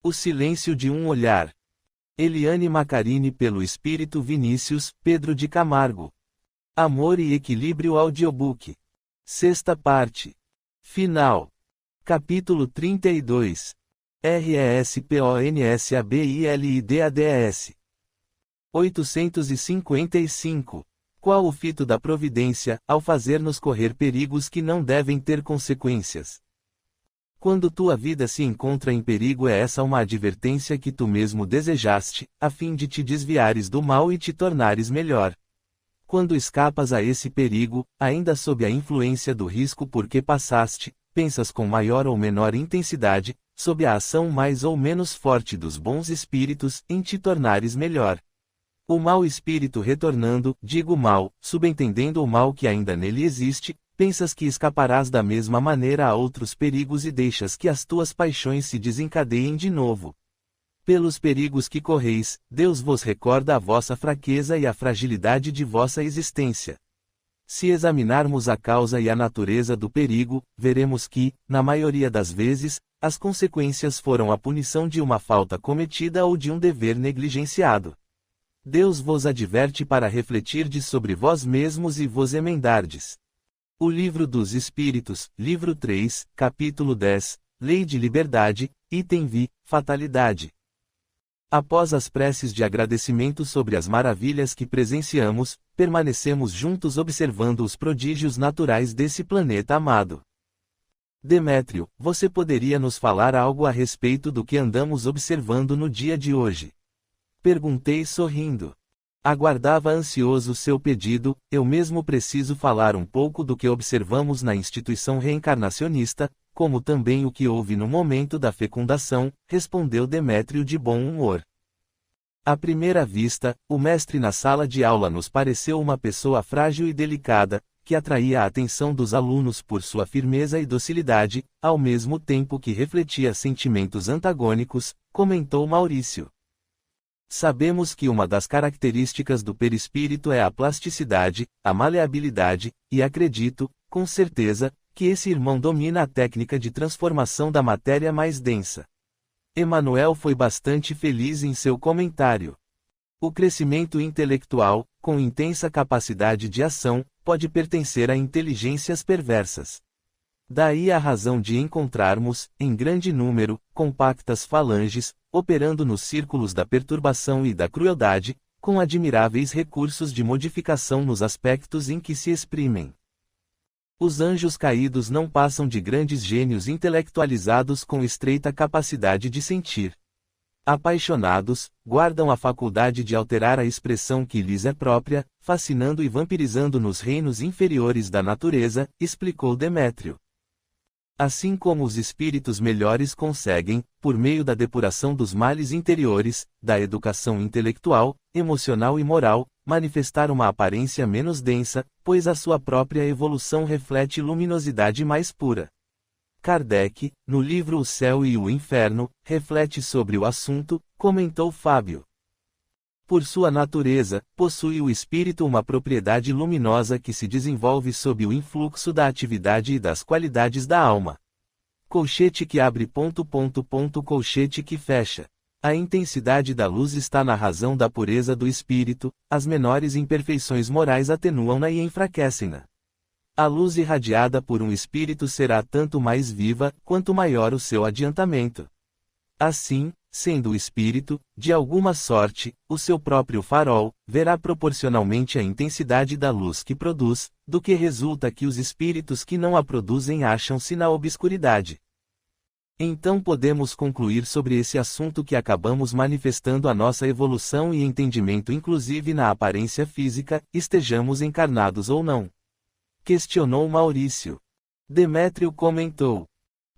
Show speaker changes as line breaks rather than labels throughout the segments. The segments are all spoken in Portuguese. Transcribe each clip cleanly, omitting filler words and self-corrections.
O silêncio de um olhar. Eliane Macarini pelo Espírito Vinícius, Pedro de Camargo. Amor e Equilíbrio Audiobook. Sexta parte. Final. Capítulo 32. RESPONSABILIDADS. 855. Qual o fito da providência, ao fazer-nos correr perigos que não devem ter consequências? Quando tua vida se encontra em perigo, é essa uma advertência que tu mesmo desejaste, a fim de te desviares do mal e te tornares melhor. Quando escapas a esse perigo, ainda sob a influência do risco por que passaste, pensas com maior ou menor intensidade, sob a ação mais ou menos forte dos bons espíritos, em te tornares melhor. O mau espírito retornando, digo mal, subentendendo o mal que ainda nele existe, pensas que escaparás da mesma maneira a outros perigos e deixas que as tuas paixões se desencadeiem de novo. Pelos perigos que correis, Deus vos recorda a vossa fraqueza e a fragilidade de vossa existência. Se examinarmos a causa e a natureza do perigo, veremos que, na maioria das vezes, as consequências foram a punição de uma falta cometida ou de um dever negligenciado. Deus vos adverte para refletirdes sobre vós mesmos e vos emendardes. O Livro dos Espíritos, Livro 3, Capítulo 10, Lei de Liberdade, Item V, Fatalidade. Após as preces de agradecimento sobre as maravilhas que presenciamos, permanecemos juntos observando os prodígios naturais desse planeta amado. Demétrio, você poderia nos falar algo a respeito do que andamos observando no dia de hoje? Perguntei sorrindo. Aguardava ansioso seu pedido. Eu mesmo preciso falar um pouco do que observamos na instituição reencarnacionista, como também o que houve no momento da fecundação, respondeu Demétrio de bom humor. À primeira vista, o mestre na sala de aula nos pareceu uma pessoa frágil e delicada, que atraía a atenção dos alunos por sua firmeza e docilidade, ao mesmo tempo que refletia sentimentos antagônicos, comentou Maurício. Sabemos que uma das características do perispírito é a plasticidade, a maleabilidade, e acredito, com certeza, que esse irmão domina a técnica de transformação da matéria mais densa. Emanuel foi bastante feliz em seu comentário. O crescimento intelectual, com intensa capacidade de ação, pode pertencer a inteligências perversas. Daí a razão de encontrarmos, em grande número, compactas falanges, operando nos círculos da perturbação e da crueldade, com admiráveis recursos de modificação nos aspectos em que se exprimem. Os anjos caídos não passam de grandes gênios intelectualizados com estreita capacidade de sentir. Apaixonados, guardam a faculdade de alterar a expressão que lhes é própria, fascinando e vampirizando nos reinos inferiores da natureza, explicou Demétrio. Assim como os espíritos melhores conseguem, por meio da depuração dos males interiores, da educação intelectual, emocional e moral, manifestar uma aparência menos densa, pois a sua própria evolução reflete luminosidade mais pura. Kardec, no livro O Céu e o Inferno, reflete sobre o assunto, comentou Fábio. Por sua natureza, possui o espírito uma propriedade luminosa que se desenvolve sob o influxo da atividade e das qualidades da alma. Colchete que abre ... colchete que fecha. A intensidade da luz está na razão da pureza do espírito, as menores imperfeições morais atenuam-na e enfraquecem-na. A luz irradiada por um espírito será tanto mais viva, quanto maior o seu adiantamento. Assim, sendo o espírito, de alguma sorte, o seu próprio farol, verá proporcionalmente a intensidade da luz que produz, do que resulta que os espíritos que não a produzem acham-se na obscuridade. Então podemos concluir sobre esse assunto que acabamos manifestando a nossa evolução e entendimento inclusive na aparência física, estejamos encarnados ou não. Questionou Maurício. Demétrio comentou.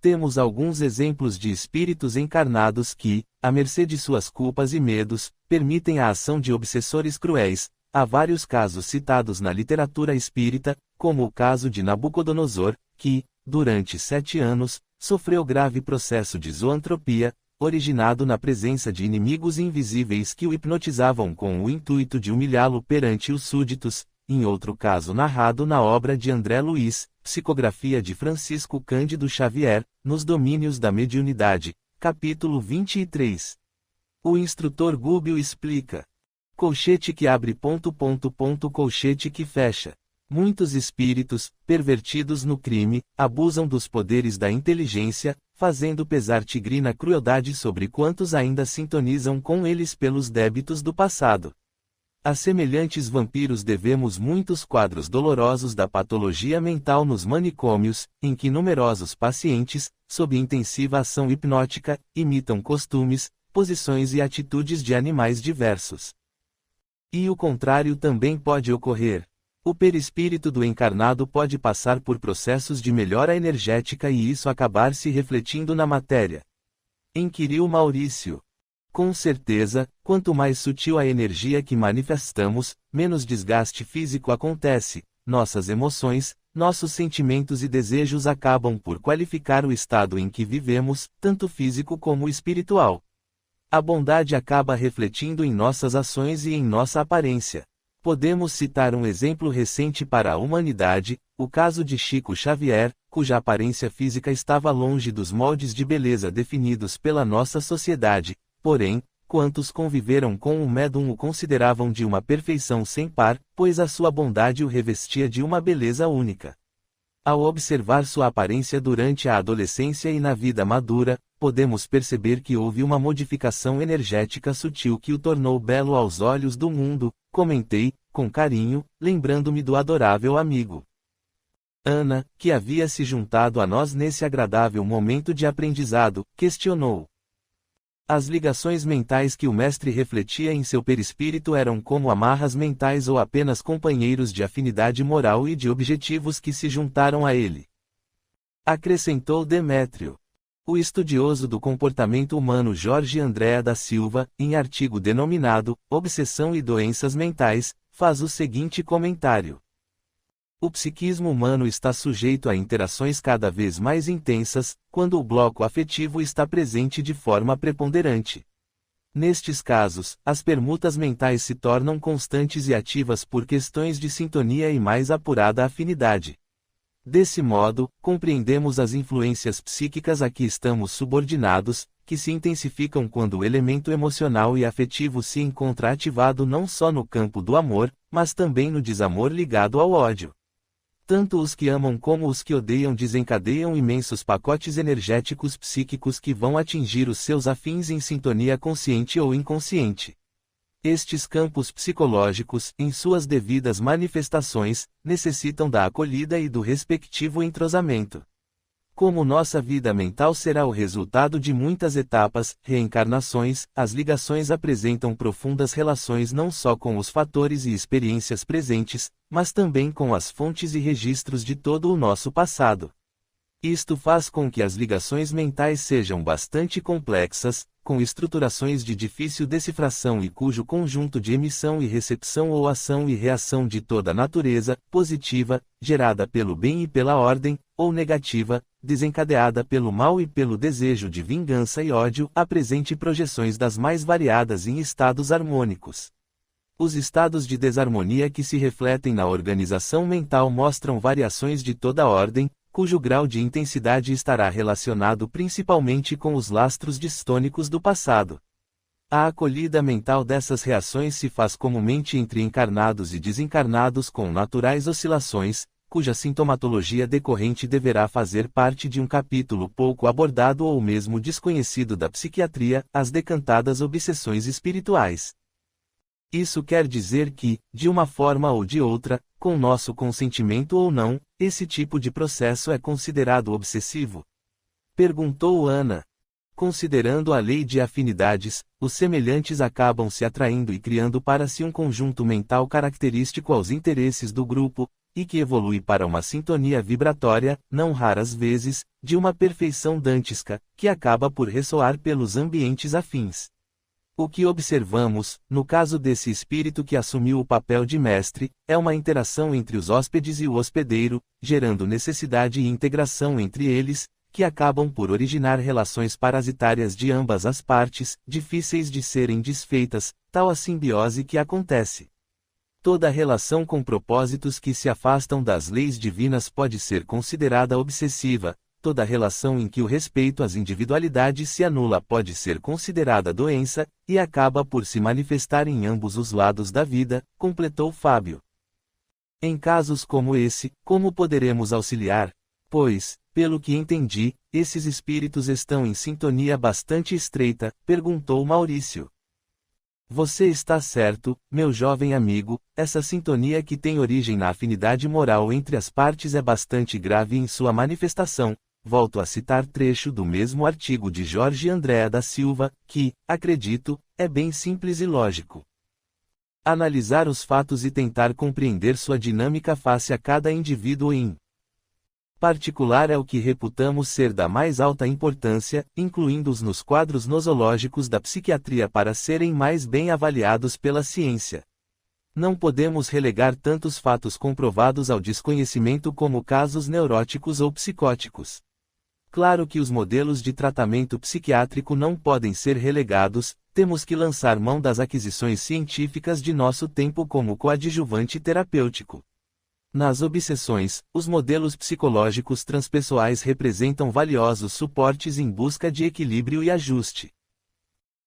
Temos alguns exemplos de espíritos encarnados que, à mercê de suas culpas e medos, permitem a ação de obsessores cruéis. Há vários casos citados na literatura espírita, como o caso de Nabucodonosor, que, durante 7 anos, sofreu grave processo de zoantropia, originado na presença de inimigos invisíveis que o hipnotizavam com o intuito de humilhá-lo perante os súditos. Em outro caso narrado na obra de André Luiz, Psicografia de Francisco Cândido Xavier, nos domínios da mediunidade, capítulo 23. O instrutor Gubbio explica. Colchete que abre... colchete que fecha. Muitos espíritos, pervertidos no crime, abusam dos poderes da inteligência, fazendo pesar tigrina crueldade sobre quantos ainda sintonizam com eles pelos débitos do passado. A semelhantes vampiros devemos muitos quadros dolorosos da patologia mental nos manicômios, em que numerosos pacientes, sob intensiva ação hipnótica, imitam costumes, posições e atitudes de animais diversos. E o contrário também pode ocorrer. O perispírito do encarnado pode passar por processos de melhora energética e isso acabar se refletindo na matéria. Inquiriu Maurício. Com certeza, quanto mais sutil a energia que manifestamos, menos desgaste físico acontece, nossas emoções, nossos sentimentos e desejos acabam por qualificar o estado em que vivemos, tanto físico como espiritual. A bondade acaba refletindo em nossas ações e em nossa aparência. Podemos citar um exemplo recente para a humanidade, o caso de Chico Xavier, cuja aparência física estava longe dos moldes de beleza definidos pela nossa sociedade, porém, quantos conviveram com o médium o consideravam de uma perfeição sem par, pois a sua bondade o revestia de uma beleza única. Ao observar sua aparência durante a adolescência e na vida madura, podemos perceber que houve uma modificação energética sutil que o tornou belo aos olhos do mundo, comentei, com carinho, lembrando-me do adorável amigo. Ana, que havia se juntado a nós nesse agradável momento de aprendizado, questionou. As ligações mentais que o mestre refletia em seu perispírito eram como amarras mentais ou apenas companheiros de afinidade moral e de objetivos que se juntaram a ele. Acrescentou Demétrio. O estudioso do comportamento humano Jorge Andréa da Silva, em artigo denominado Obsessão e Doenças Mentais, faz o seguinte comentário. O psiquismo humano está sujeito a interações cada vez mais intensas, quando o bloco afetivo está presente de forma preponderante. Nestes casos, as permutas mentais se tornam constantes e ativas por questões de sintonia e mais apurada afinidade. Desse modo, compreendemos as influências psíquicas a que estamos subordinados, que se intensificam quando o elemento emocional e afetivo se encontra ativado não só no campo do amor, mas também no desamor ligado ao ódio. Tanto os que amam como os que odeiam desencadeiam imensos pacotes energéticos psíquicos que vão atingir os seus afins em sintonia consciente ou inconsciente. Estes campos psicológicos, em suas devidas manifestações, necessitam da acolhida e do respectivo entrosamento. Como nossa vida mental será o resultado de muitas etapas, reencarnações, as ligações apresentam profundas relações não só com os fatores e experiências presentes, mas também com as fontes e registros de todo o nosso passado. Isto faz com que as ligações mentais sejam bastante complexas, com estruturações de difícil decifração e cujo conjunto de emissão e recepção ou ação e reação de toda natureza, positiva, gerada pelo bem e pela ordem, ou negativa, desencadeada pelo mal e pelo desejo de vingança e ódio, apresente projeções das mais variadas em estados harmônicos. Os estados de desarmonia que se refletem na organização mental mostram variações de toda ordem, cujo grau de intensidade estará relacionado principalmente com os lastros distônicos do passado. A acolhida mental dessas reações se faz comumente entre encarnados e desencarnados com naturais oscilações, cuja sintomatologia decorrente deverá fazer parte de um capítulo pouco abordado ou mesmo desconhecido da psiquiatria, as decantadas obsessões espirituais. Isso quer dizer que, de uma forma ou de outra, com nosso consentimento ou não, esse tipo de processo é considerado obsessivo? Perguntou Ana. Considerando a lei de afinidades, os semelhantes acabam se atraindo e criando para si um conjunto mental característico aos interesses do grupo, e que evolui para uma sintonia vibratória, não raras vezes, de uma perfeição dantesca, que acaba por ressoar pelos ambientes afins. O que observamos, no caso desse espírito que assumiu o papel de mestre, é uma interação entre os hóspedes e o hospedeiro, gerando necessidade e integração entre eles, que acabam por originar relações parasitárias de ambas as partes, difíceis de serem desfeitas, tal a simbiose que acontece. Toda relação com propósitos que se afastam das leis divinas pode ser considerada obsessiva, toda relação em que o respeito às individualidades se anula pode ser considerada doença, e acaba por se manifestar em ambos os lados da vida, completou Fábio. Em casos como esse, como poderemos auxiliar? Pois, pelo que entendi, esses espíritos estão em sintonia bastante estreita, perguntou Maurício. Você está certo, meu jovem amigo, essa sintonia que tem origem na afinidade moral entre as partes é bastante grave em sua manifestação. Volto a citar trecho do mesmo artigo de Jorge Andréa da Silva, que, acredito, é bem simples e lógico. Analisar os fatos e tentar compreender sua dinâmica face a cada indivíduo em particular é o que reputamos ser da mais alta importância, incluindo-os nos quadros nosológicos da psiquiatria para serem mais bem avaliados pela ciência. Não podemos relegar tantos fatos comprovados ao desconhecimento como casos neuróticos ou psicóticos. Claro que os modelos de tratamento psiquiátrico não podem ser relegados, temos que lançar mão das aquisições científicas de nosso tempo como coadjuvante terapêutico. Nas obsessões, os modelos psicológicos transpessoais representam valiosos suportes em busca de equilíbrio e ajuste.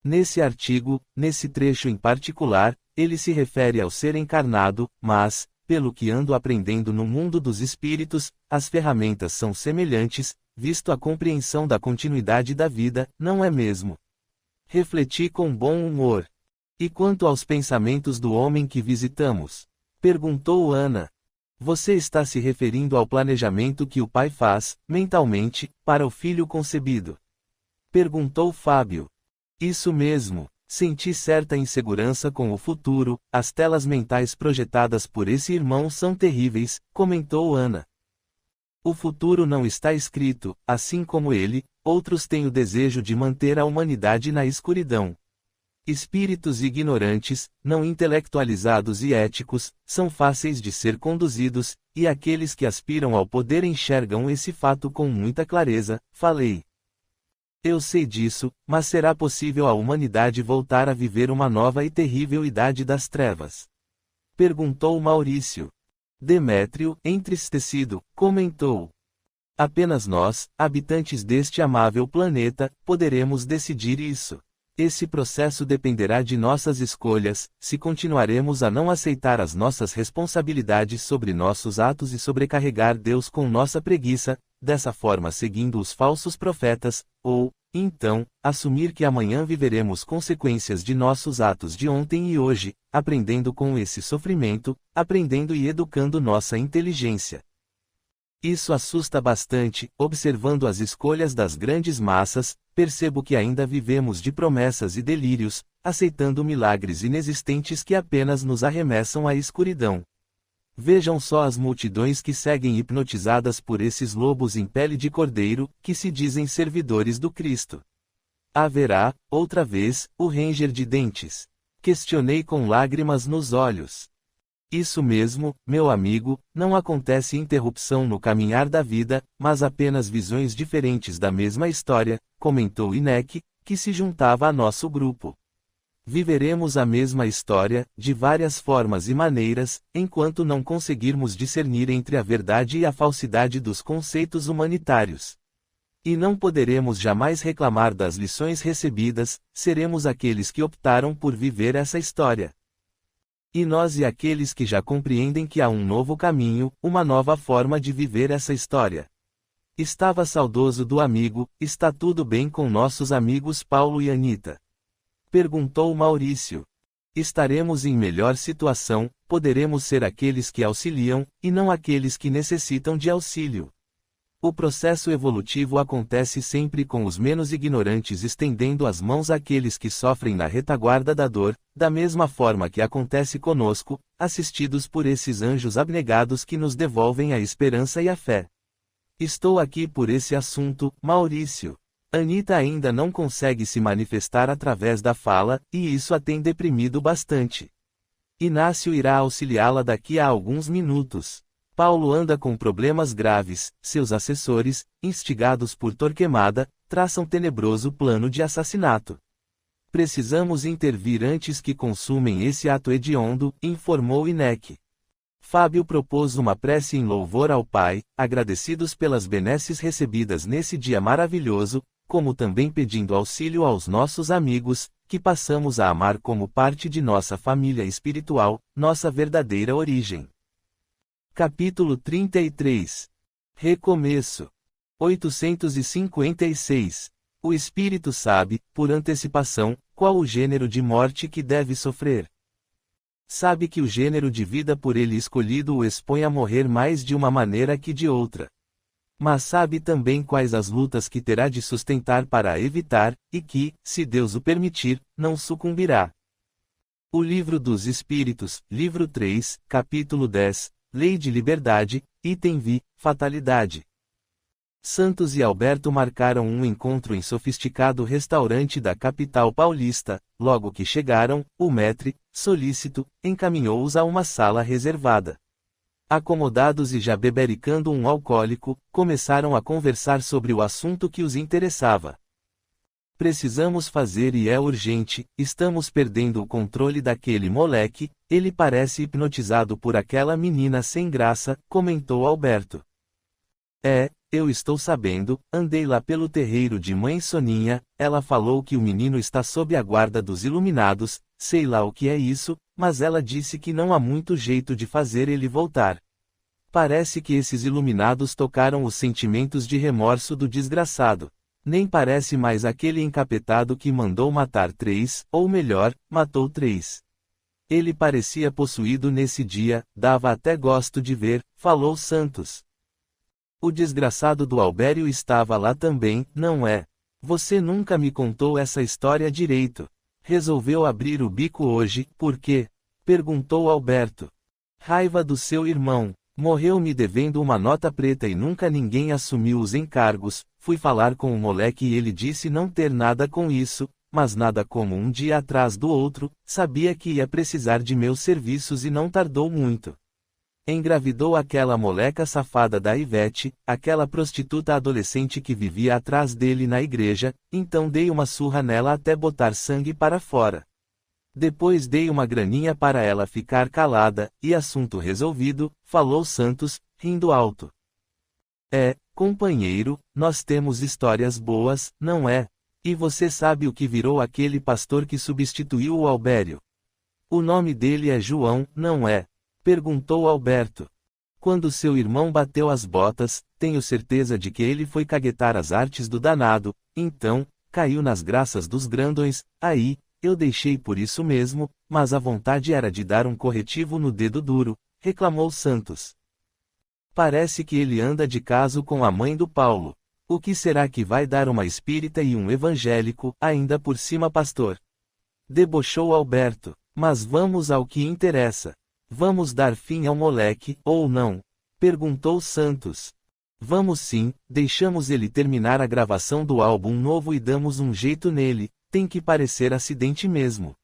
Nesse artigo, nesse trecho em particular, ele se refere ao ser encarnado, mas, pelo que ando aprendendo no mundo dos espíritos, as ferramentas são semelhantes, visto a compreensão da continuidade da vida, não é mesmo? Refleti com bom humor. E quanto aos pensamentos do homem que visitamos? Perguntou Ana. Você está se referindo ao planejamento que o pai faz, mentalmente, para o filho concebido? Perguntou Fábio. Isso mesmo. Senti certa insegurança com o futuro, as telas mentais projetadas por esse irmão são terríveis, comentou Ana. O futuro não está escrito, assim como ele, outros têm o desejo de manter a humanidade na escuridão. Espíritos ignorantes, não intelectualizados e éticos, são fáceis de ser conduzidos, e aqueles que aspiram ao poder enxergam esse fato com muita clareza, falei. Eu sei disso, mas será possível a humanidade voltar a viver uma nova e terrível idade das trevas? Perguntou Maurício. Demétrio, entristecido, comentou. Apenas nós, habitantes deste amável planeta, poderemos decidir isso. Esse processo dependerá de nossas escolhas, se continuaremos a não aceitar as nossas responsabilidades sobre nossos atos e sobrecarregar Deus com nossa preguiça, dessa forma seguindo os falsos profetas, ou, então, assumir que amanhã viveremos consequências de nossos atos de ontem e hoje, aprendendo com esse sofrimento, aprendendo e educando nossa inteligência. Isso assusta bastante, observando as escolhas das grandes massas, percebo que ainda vivemos de promessas e delírios, aceitando milagres inexistentes que apenas nos arremessam à escuridão. Vejam só as multidões que seguem hipnotizadas por esses lobos em pele de cordeiro, que se dizem servidores do Cristo. Haverá, outra vez, o ranger de dentes? Questionei com lágrimas nos olhos. Isso mesmo, meu amigo, não acontece interrupção no caminhar da vida, mas apenas visões diferentes da mesma história, comentou Inek, que se juntava a nosso grupo. Viveremos a mesma história, de várias formas e maneiras, enquanto não conseguirmos discernir entre a verdade e a falsidade dos conceitos humanitários. E não poderemos jamais reclamar das lições recebidas, seremos aqueles que optaram por viver essa história. E nós e aqueles que já compreendem que há um novo caminho, uma nova forma de viver essa história. Estava saudoso do amigo, está tudo bem com nossos amigos Paulo e Anita? Perguntou Maurício. Estaremos em melhor situação, poderemos ser aqueles que auxiliam, e não aqueles que necessitam de auxílio. O processo evolutivo acontece sempre com os menos ignorantes estendendo as mãos àqueles que sofrem na retaguarda da dor, da mesma forma que acontece conosco, assistidos por esses anjos abnegados que nos devolvem a esperança e a fé. Estou aqui por esse assunto, Maurício. Anita ainda não consegue se manifestar através da fala, e isso a tem deprimido bastante. Inácio irá auxiliá-la daqui a alguns minutos. Paulo anda com problemas graves, seus assessores, instigados por Torquemada, traçam tenebroso plano de assassinato. Precisamos intervir antes que consumem esse ato hediondo, informou Inek. Fábio propôs uma prece em louvor ao Pai, agradecidos pelas benesses recebidas nesse dia maravilhoso, como também pedindo auxílio aos nossos amigos, que passamos a amar como parte de nossa família espiritual, nossa verdadeira origem. Capítulo 33. Recomeço. 856. O Espírito sabe, por antecipação, qual o gênero de morte que deve sofrer. Sabe que o gênero de vida por ele escolhido o expõe a morrer mais de uma maneira que de outra. Mas sabe também quais as lutas que terá de sustentar para a evitar, e que, se Deus o permitir, não sucumbirá. O Livro dos Espíritos, livro 3, capítulo 10, Lei de Liberdade, item V, Fatalidade. Santos e Alberto marcaram um encontro em sofisticado restaurante da capital paulista. Logo que chegaram, o maître, solícito, encaminhou-os a uma sala reservada. Acomodados e já bebericando um alcoólico, começaram a conversar sobre o assunto que os interessava. Precisamos fazer e é urgente, estamos perdendo o controle daquele moleque, ele parece hipnotizado por aquela menina sem graça, comentou Alberto. Eu estou sabendo, andei lá pelo terreiro de mãe Soninha, ela falou que o menino está sob a guarda dos iluminados, sei lá o que é isso, mas ela disse que não há muito jeito de fazer ele voltar. Parece que esses iluminados tocaram os sentimentos de remorso do desgraçado. Nem parece mais aquele encapetado que mandou matar 3, ou melhor, matou 3. Ele parecia possuído nesse dia, dava até gosto de ver, falou Santos. O desgraçado do Albério estava lá também, não é? Você nunca me contou essa história direito. Resolveu abrir o bico hoje, por quê? Perguntou Alberto. Raiva do seu irmão. Morreu me devendo uma nota preta e nunca ninguém assumiu os encargos. Fui falar com o moleque e ele disse não ter nada com isso, mas nada como um dia atrás do outro, sabia que ia precisar de meus serviços e não tardou muito. Engravidou aquela moleca safada da Ivete, aquela prostituta adolescente que vivia atrás dele na igreja, então dei uma surra nela até botar sangue para fora. Depois dei uma graninha para ela ficar calada, e assunto resolvido, falou Santos, rindo alto. Companheiro, nós temos histórias boas, não é? E você sabe o que virou aquele pastor que substituiu o Albério? O nome dele é João, não é? Perguntou Alberto. Quando seu irmão bateu as botas, tenho certeza de que ele foi caguetar as artes do danado, então, caiu nas graças dos grandões, aí, eu deixei por isso mesmo, mas a vontade era de dar um corretivo no dedo duro, reclamou Santos. Parece que ele anda de caso com a mãe do Paulo. O que será que vai dar uma espírita e um evangélico, ainda por cima pastor? Debochou Alberto. Mas vamos ao que interessa. Vamos dar fim ao moleque, ou não? Perguntou Santos. Vamos sim, deixamos ele terminar a gravação do álbum novo e damos um jeito nele, tem que parecer acidente mesmo.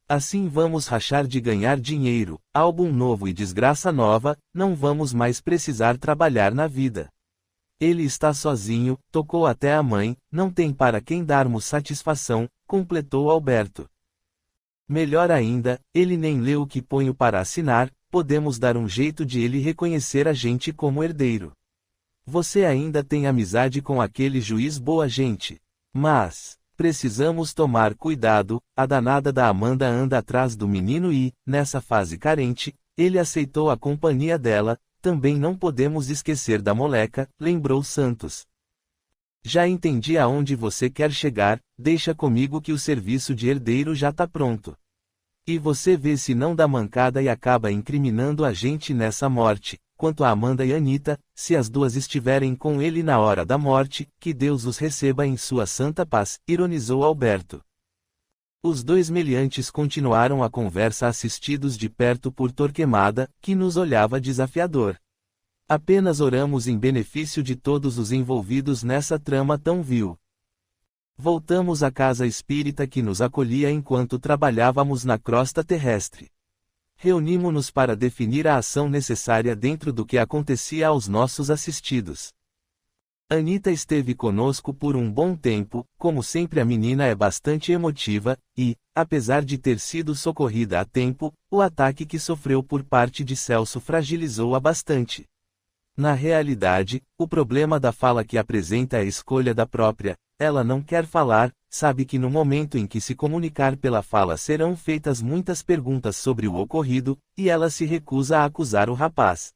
Assim vamos rachar de ganhar dinheiro, álbum novo e desgraça nova, não vamos mais precisar trabalhar na vida. Ele está sozinho, tocou até a mãe, não tem para quem darmos satisfação, completou Alberto. Melhor ainda, ele nem leu o que ponho para assinar, podemos dar um jeito de ele reconhecer a gente como herdeiro. Você ainda tem amizade com aquele juiz boa gente. Mas, precisamos tomar cuidado, a danada da Amanda anda atrás do menino e, nessa fase carente, ele aceitou a companhia dela, também não podemos esquecer da moleca, lembrou Santos. Já entendi aonde você quer chegar, deixa comigo que o serviço de herdeiro já tá pronto. E você vê se não dá mancada e acaba incriminando a gente nessa morte. Quanto a Amanda e Anita, se as duas estiverem com ele na hora da morte, que Deus os receba em sua santa paz, ironizou Alberto. Os dois meliantes continuaram a conversa assistidos de perto por Torquemada, que nos olhava desafiador. Apenas oramos em benefício de todos os envolvidos nessa trama tão vil. Voltamos à casa espírita que nos acolhia enquanto trabalhávamos na crosta terrestre. Reunimo-nos para definir a ação necessária dentro do que acontecia aos nossos assistidos. Anita esteve conosco por um bom tempo, como sempre a menina é bastante emotiva, e, apesar de ter sido socorrida a tempo, o ataque que sofreu por parte de Celso fragilizou-a bastante. Na realidade, o problema da fala que apresenta é a escolha da própria, ela não quer falar, sabe que no momento em que se comunicar pela fala serão feitas muitas perguntas sobre o ocorrido, e ela se recusa a acusar o rapaz.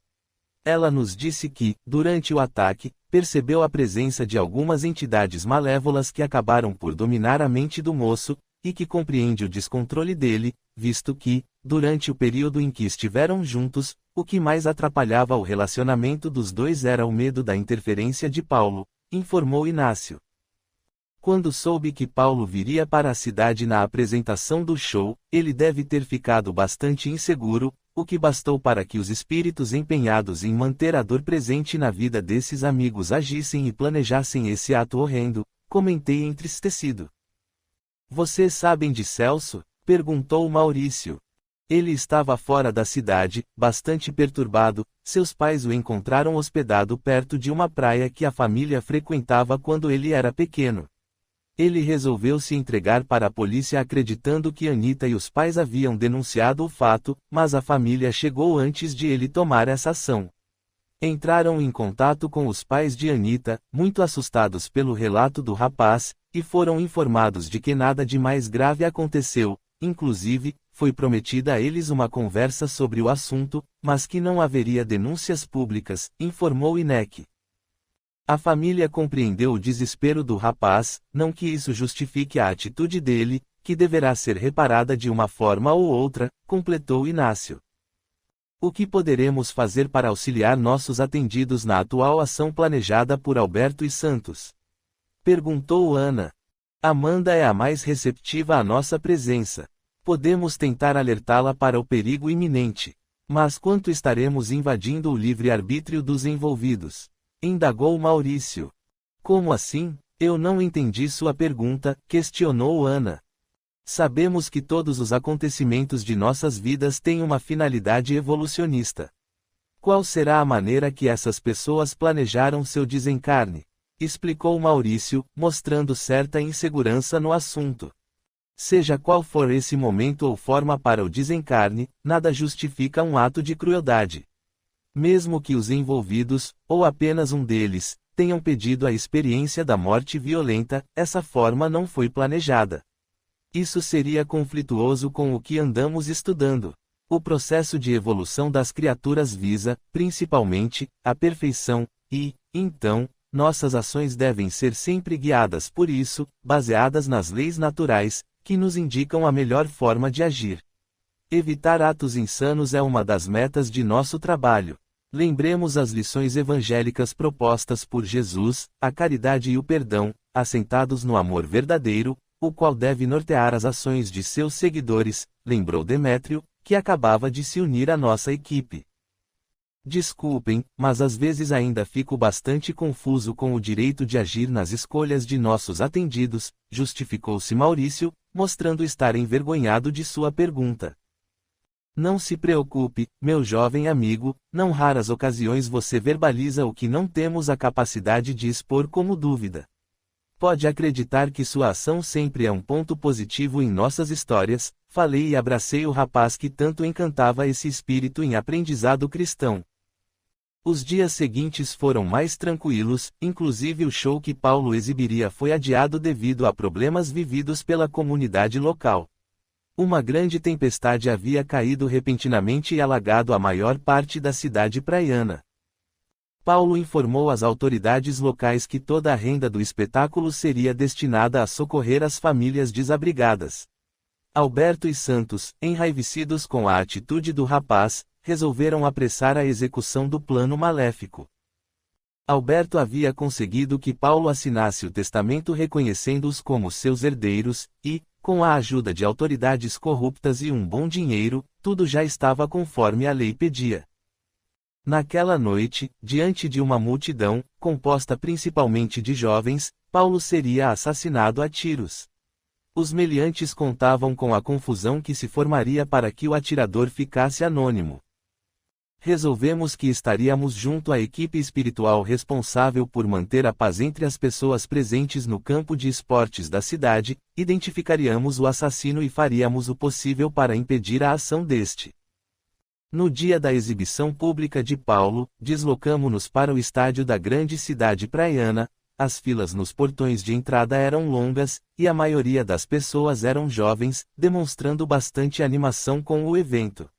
Ela nos disse que, durante o ataque, percebeu a presença de algumas entidades malévolas que acabaram por dominar a mente do moço, e que compreende o descontrole dele, visto que, durante o período em que estiveram juntos, o que mais atrapalhava o relacionamento dos dois era o medo da interferência de Paulo, informou Inácio. Quando soube que Paulo viria para a cidade na apresentação do show, ele deve ter ficado bastante inseguro, o que bastou para que os espíritos empenhados em manter a dor presente na vida desses amigos agissem e planejassem esse ato horrendo, comentei entristecido. Vocês sabem de Celso? Perguntou Maurício. Ele estava fora da cidade, bastante perturbado, seus pais o encontraram hospedado perto de uma praia que a família frequentava quando ele era pequeno. Ele resolveu se entregar para a polícia acreditando que Anita e os pais haviam denunciado o fato, mas a família chegou antes de ele tomar essa ação. Entraram em contato com os pais de Anita, muito assustados pelo relato do rapaz, e foram informados de que nada de mais grave aconteceu, inclusive, foi prometida a eles uma conversa sobre o assunto, mas que não haveria denúncias públicas, informou INEC. A família compreendeu o desespero do rapaz, não que isso justifique a atitude dele, que deverá ser reparada de uma forma ou outra, completou Inácio. O que poderemos fazer para auxiliar nossos atendidos na atual ação planejada por Alberto e Santos? Perguntou Ana. Amanda é a mais receptiva à nossa presença. Podemos tentar alertá-la para o perigo iminente. Mas quanto estaremos invadindo o livre-arbítrio dos envolvidos? Indagou Maurício. Como assim? Eu não entendi sua pergunta, questionou Ana. Sabemos que todos os acontecimentos de nossas vidas têm uma finalidade evolucionista. Qual será a maneira que essas pessoas planejaram seu desencarne? Explicou Maurício, mostrando certa insegurança no assunto. Seja qual for esse momento ou forma para o desencarne, nada justifica um ato de crueldade. Mesmo que os envolvidos, ou apenas um deles, tenham pedido a experiência da morte violenta, essa forma não foi planejada. Isso seria conflituoso com o que andamos estudando. O processo de evolução das criaturas visa, principalmente, a perfeição, e, então, nossas ações devem ser sempre guiadas por isso, baseadas nas leis naturais, que nos indicam a melhor forma de agir. Evitar atos insanos é uma das metas de nosso trabalho. Lembremos as lições evangélicas propostas por Jesus, a caridade e o perdão, assentados no amor verdadeiro, o qual deve nortear as ações de seus seguidores, lembrou Demétrio, que acabava de se unir à nossa equipe. Desculpem, mas às vezes ainda fico bastante confuso com o direito de agir nas escolhas de nossos atendidos, justificou-se Maurício, mostrando estar envergonhado de sua pergunta. Não se preocupe, meu jovem amigo, não raras ocasiões você verbaliza o que não temos a capacidade de expor como dúvida. Pode acreditar que sua ação sempre é um ponto positivo em nossas histórias. Falei e abracei o rapaz que tanto encantava esse espírito em aprendizado cristão. Os dias seguintes foram mais tranquilos, inclusive o show que Paulo exibiria foi adiado devido a problemas vividos pela comunidade local. Uma grande tempestade havia caído repentinamente e alagado a maior parte da cidade praiana. Paulo informou às autoridades locais que toda a renda do espetáculo seria destinada a socorrer as famílias desabrigadas. Alberto e Santos, enraivecidos com a atitude do rapaz, resolveram apressar a execução do plano maléfico. Alberto havia conseguido que Paulo assinasse o testamento reconhecendo-os como seus herdeiros, e, com a ajuda de autoridades corruptas e um bom dinheiro, tudo já estava conforme a lei pedia. Naquela noite, diante de uma multidão, composta principalmente de jovens, Paulo seria assassinado a tiros. Os meliantes contavam com a confusão que se formaria para que o atirador ficasse anônimo. Resolvemos que estaríamos junto à equipe espiritual responsável por manter a paz entre as pessoas presentes no campo de esportes da cidade, identificaríamos o assassino e faríamos o possível para impedir a ação deste. No dia da exibição pública de Paulo, deslocamo-nos para o estádio da grande cidade praiana. As filas nos portões de entrada eram longas, e a maioria das pessoas eram jovens, demonstrando bastante animação com o evento.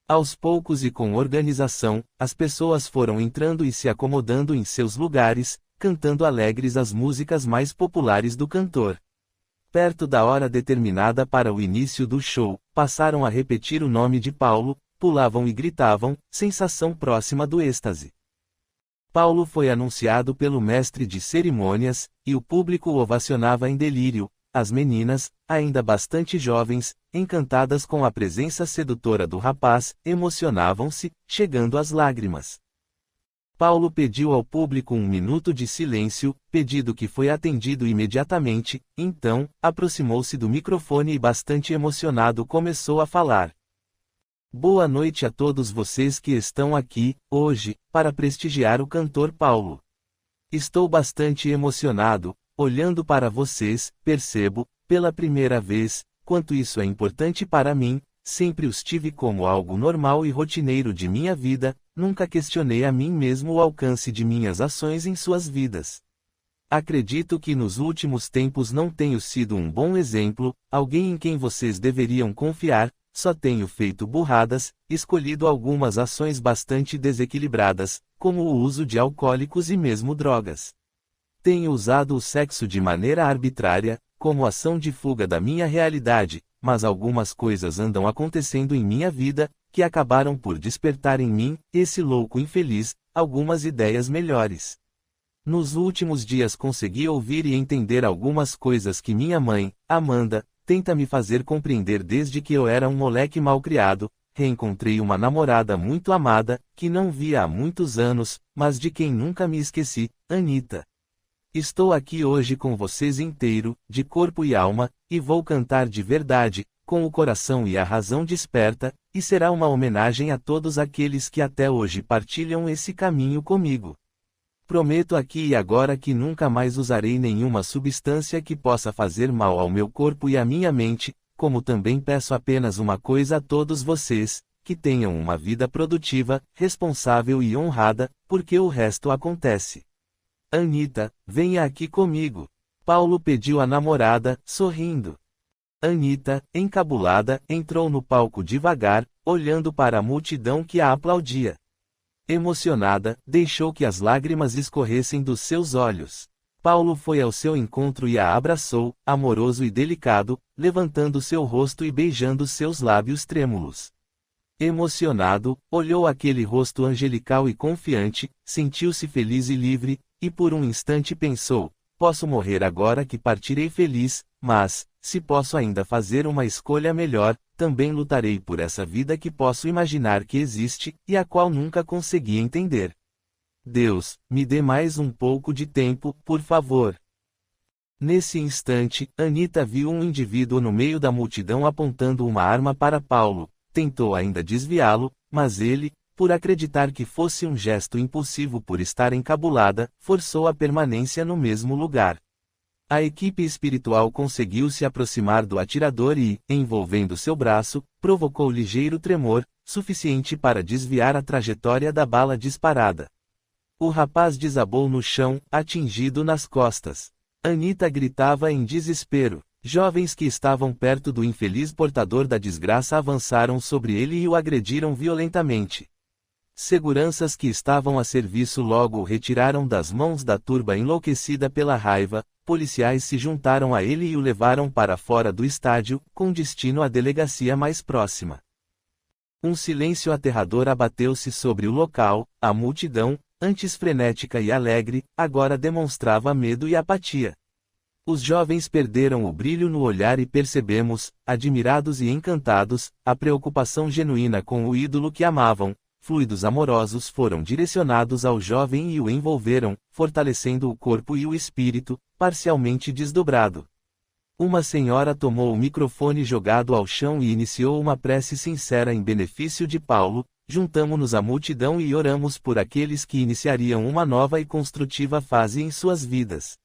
Aos poucos e com organização, as pessoas foram entrando e se acomodando em seus lugares, cantando alegres as músicas mais populares do cantor. Perto da hora determinada para o início do show, passaram a repetir o nome de Paulo, pulavam e gritavam, sensação próxima do êxtase. Paulo foi anunciado pelo mestre de cerimônias, e o público o ovacionava em delírio. As meninas, ainda bastante jovens, encantadas com a presença sedutora do rapaz, emocionavam-se, chegando às lágrimas. Paulo pediu ao público 1 minuto de silêncio, pedido que foi atendido imediatamente. Então, aproximou-se do microfone e bastante emocionado começou a falar. Boa noite a todos vocês que estão aqui, hoje, para prestigiar o cantor Paulo. Estou bastante emocionado. Olhando para vocês, percebo, pela primeira vez, quanto isso é importante para mim. Sempre os tive como algo normal e rotineiro de minha vida, nunca questionei a mim mesmo o alcance de minhas ações em suas vidas. Acredito que nos últimos tempos não tenho sido um bom exemplo, alguém em quem vocês deveriam confiar, só tenho feito burradas, escolhido algumas ações bastante desequilibradas, como o uso de alcoólicos e mesmo drogas. Tenho usado o sexo de maneira arbitrária, como ação de fuga da minha realidade, mas algumas coisas andam acontecendo em minha vida, que acabaram por despertar em mim, esse louco infeliz, algumas ideias melhores. Nos últimos dias consegui ouvir e entender algumas coisas que minha mãe, Amanda, tenta me fazer compreender desde que eu era um moleque mal criado. Reencontrei uma namorada muito amada, que não via há muitos anos, mas de quem nunca me esqueci, Anita. Estou aqui hoje com vocês inteiro, de corpo e alma, e vou cantar de verdade, com o coração e a razão desperta, e será uma homenagem a todos aqueles que até hoje partilham esse caminho comigo. Prometo aqui e agora que nunca mais usarei nenhuma substância que possa fazer mal ao meu corpo e à minha mente, como também peço apenas uma coisa a todos vocês, que tenham uma vida produtiva, responsável e honrada, porque o resto acontece. Anita, venha aqui comigo. Paulo pediu à namorada, sorrindo. Anita, encabulada, entrou no palco devagar, olhando para a multidão que a aplaudia. Emocionada, deixou que as lágrimas escorressem dos seus olhos. Paulo foi ao seu encontro e a abraçou, amoroso e delicado, levantando seu rosto e beijando seus lábios trêmulos. Emocionado, olhou aquele rosto angelical e confiante, sentiu-se feliz e livre, e por um instante pensou, posso morrer agora que partirei feliz, mas, se posso ainda fazer uma escolha melhor, também lutarei por essa vida que posso imaginar que existe, e a qual nunca consegui entender. Deus, me dê mais um pouco de tempo, por favor. Nesse instante, Anita viu um indivíduo no meio da multidão apontando uma arma para Paulo. Tentou ainda desviá-lo, mas ele, por acreditar que fosse um gesto impulsivo por estar encabulada, forçou a permanência no mesmo lugar. A equipe espiritual conseguiu se aproximar do atirador e, envolvendo seu braço, provocou ligeiro tremor, suficiente para desviar a trajetória da bala disparada. O rapaz desabou no chão, atingido nas costas. Anita gritava em desespero. Jovens que estavam perto do infeliz portador da desgraça avançaram sobre ele e o agrediram violentamente. Seguranças que estavam a serviço logo o retiraram das mãos da turba enlouquecida pela raiva. Policiais se juntaram a ele e o levaram para fora do estádio, com destino à delegacia mais próxima. Um silêncio aterrador abateu-se sobre o local. A multidão, antes frenética e alegre, agora demonstrava medo e apatia. Os jovens perderam o brilho no olhar e percebemos, admirados e encantados, a preocupação genuína com o ídolo que amavam. Fluidos amorosos foram direcionados ao jovem e o envolveram, fortalecendo o corpo e o espírito, parcialmente desdobrado. Uma senhora tomou o microfone jogado ao chão e iniciou uma prece sincera em benefício de Paulo. juntamo-nos à multidão e oramos por aqueles que iniciariam uma nova e construtiva fase em suas vidas.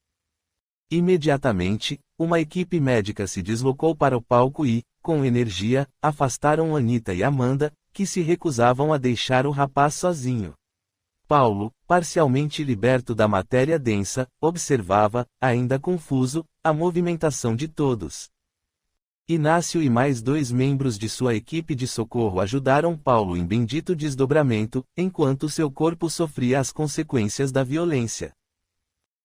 Imediatamente, uma equipe médica se deslocou para o palco e, com energia, afastaram Anita e Amanda, que se recusavam a deixar o rapaz sozinho. Paulo, parcialmente liberto da matéria densa, observava, ainda confuso, a movimentação de todos. Inácio e mais 2 membros de sua equipe de socorro ajudaram Paulo em bendito desdobramento, enquanto seu corpo sofria as consequências da violência.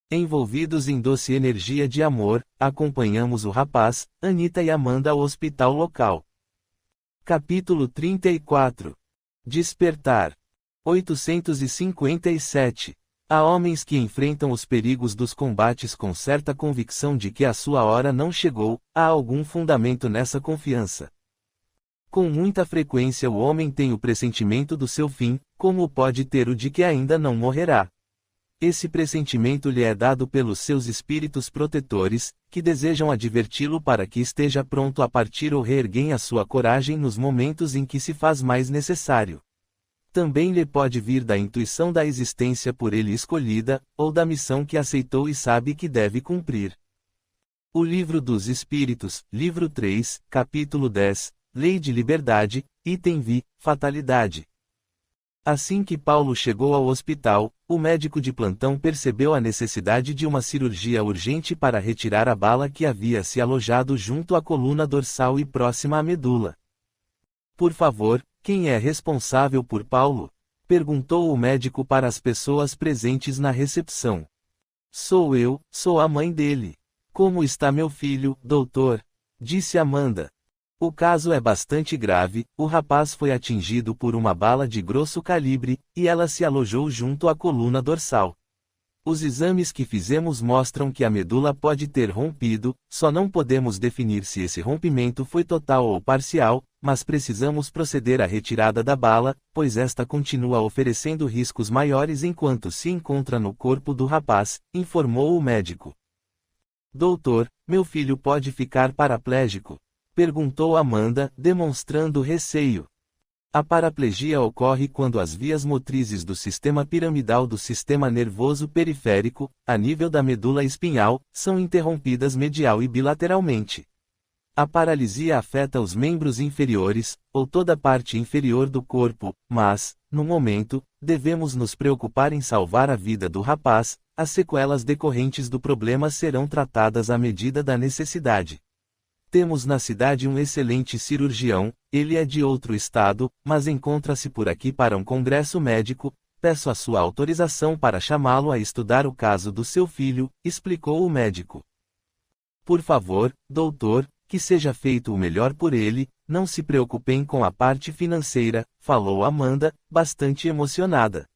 Envolvidos em doce energia de amor, acompanhamos o rapaz, Anita e Amanda ao hospital local. Capítulo 34. Despertar. 857. Há homens que enfrentam os perigos dos combates com certa convicção de que a sua hora não chegou, há algum fundamento nessa confiança. Com muita frequência o homem tem o pressentimento do seu fim, como pode ter o de que ainda não morrerá. Esse pressentimento lhe é dado pelos seus espíritos protetores, que desejam adverti-lo para que esteja pronto a partir ou reerguem a sua coragem nos momentos em que se faz mais necessário. Também lhe pode vir da intuição da existência por ele escolhida, ou da missão que aceitou e sabe que deve cumprir. O Livro dos Espíritos, Livro 3, Capítulo 10, Lei de Liberdade, Item V, Fatalidade. Assim que Paulo chegou ao hospital, o médico de plantão percebeu a necessidade de uma cirurgia urgente para retirar a bala que havia se alojado junto à coluna dorsal e próxima à medula. Por favor, quem é responsável por Paulo? Perguntou o médico para as pessoas presentes na recepção. Sou eu, sou a mãe dele. Como está meu filho, doutor? Disse Amanda. O caso é bastante grave, o rapaz foi atingido por uma bala de grosso calibre, e ela se alojou junto à coluna dorsal. Os exames que fizemos mostram que a medula pode ter rompido, só não podemos definir se esse rompimento foi total ou parcial, mas precisamos proceder à retirada da bala, pois esta continua oferecendo riscos maiores enquanto se encontra no corpo do rapaz, informou o médico. Doutor, meu filho pode ficar paraplégico? Perguntou Amanda, demonstrando receio. A paraplegia ocorre quando as vias motrizes do sistema piramidal do sistema nervoso periférico, a nível da medula espinhal, são interrompidas medial e bilateralmente. A paralisia afeta os membros inferiores, ou toda a parte inferior do corpo, mas, no momento, devemos nos preocupar em salvar a vida do rapaz, as sequelas decorrentes do problema serão tratadas à medida da necessidade. Temos na cidade um excelente cirurgião, ele é de outro estado, mas encontra-se por aqui para um congresso médico, peço a sua autorização para chamá-lo a estudar o caso do seu filho, explicou o médico. Por favor, doutor, que seja feito o melhor por ele, não se preocupem com a parte financeira, falou Amanda, bastante emocionada.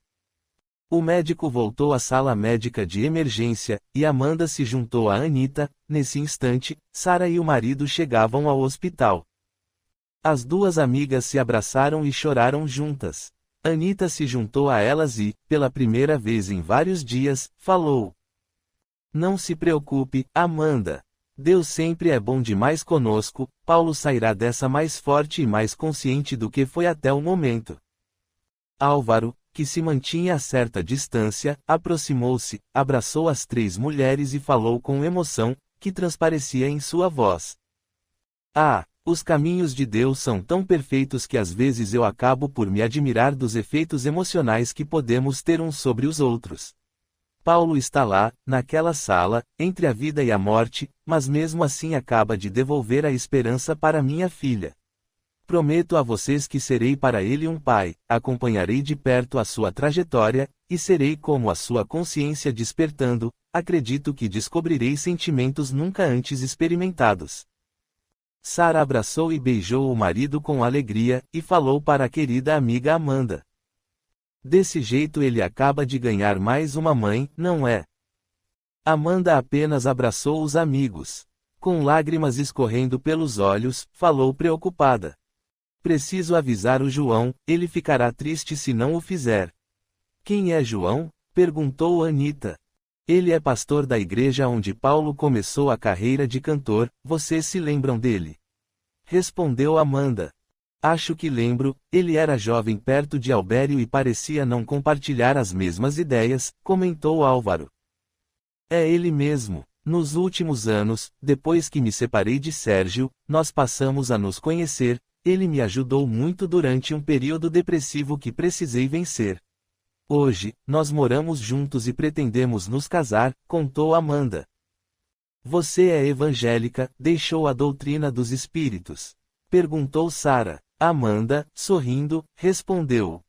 O médico voltou à sala médica de emergência, e Amanda se juntou a Anita. Nesse instante, Sara e o marido chegavam ao hospital. As 2 amigas se abraçaram e choraram juntas. Anita se juntou a elas e, pela primeira vez em vários dias, falou: Não se preocupe, Amanda. Deus sempre é bom demais conosco, Paulo sairá dessa mais forte e mais consciente do que foi até o momento. Álvaro, que se mantinha a certa distância, aproximou-se, abraçou as 3 mulheres e falou com emoção, que transparecia em sua voz. Ah, os caminhos de Deus são tão perfeitos que às vezes eu acabo por me admirar dos efeitos emocionais que podemos ter uns sobre os outros. Paulo está lá, naquela sala, entre a vida e a morte, mas mesmo assim acaba de devolver a esperança para minha filha. Prometo a vocês que serei para ele um pai, acompanharei de perto a sua trajetória, e serei como a sua consciência despertando, acredito que descobrirei sentimentos nunca antes experimentados. Sara abraçou e beijou o marido com alegria, e falou para a querida amiga Amanda. Desse jeito ele acaba de ganhar mais uma mãe, não é? Amanda apenas abraçou os amigos. Com lágrimas escorrendo pelos olhos, falou preocupada. Preciso avisar o João, ele ficará triste se não o fizer. Quem é João? Perguntou Anita. Ele é pastor da igreja onde Paulo começou a carreira de cantor, vocês se lembram dele? Respondeu Amanda. Acho que lembro, ele era jovem perto de Albério e parecia não compartilhar as mesmas ideias, comentou Álvaro. É ele mesmo. Nos últimos anos, depois que me separei de Sérgio, nós passamos a nos conhecer, ele me ajudou muito durante um período depressivo que precisei vencer. Hoje, nós moramos juntos e pretendemos nos casar, contou Amanda. Você é evangélica, deixou a doutrina dos espíritos? Perguntou Sara. Amanda, sorrindo, respondeu.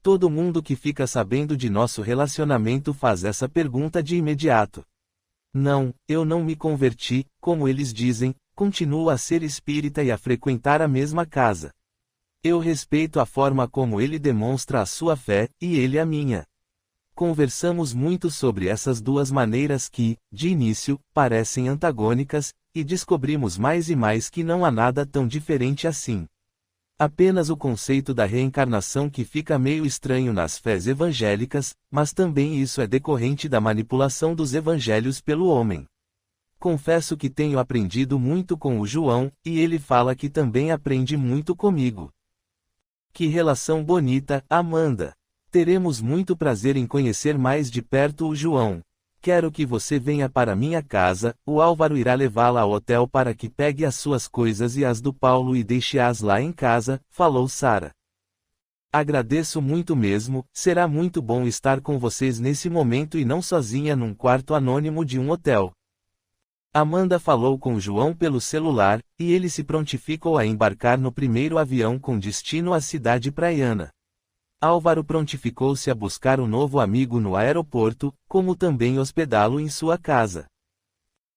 Todo mundo que fica sabendo de nosso relacionamento faz essa pergunta de imediato. Não, eu não me converti, como eles dizem, continuo a ser espírita e a frequentar a mesma casa. Eu respeito a forma como ele demonstra a sua fé, e ele a minha. Conversamos muito sobre essas duas maneiras que, de início, parecem antagônicas, e descobrimos mais e mais que não há nada tão diferente assim. Apenas o conceito da reencarnação que fica meio estranho nas fés evangélicas, mas também isso é decorrente da manipulação dos evangelhos pelo homem. Confesso que tenho aprendido muito com o João, e ele fala que também aprende muito comigo. Que relação bonita, Amanda! Teremos muito prazer em conhecer mais de perto o João. Quero que você venha para minha casa, o Álvaro irá levá-la ao hotel para que pegue as suas coisas e as do Paulo e deixe-as lá em casa, falou Sara. Agradeço muito mesmo, será muito bom estar com vocês nesse momento e não sozinha num quarto anônimo de um hotel. Amanda falou com João pelo celular, e ele se prontificou a embarcar no primeiro avião com destino à cidade praiana. Álvaro prontificou-se a buscar o novo amigo no aeroporto, como também hospedá-lo em sua casa.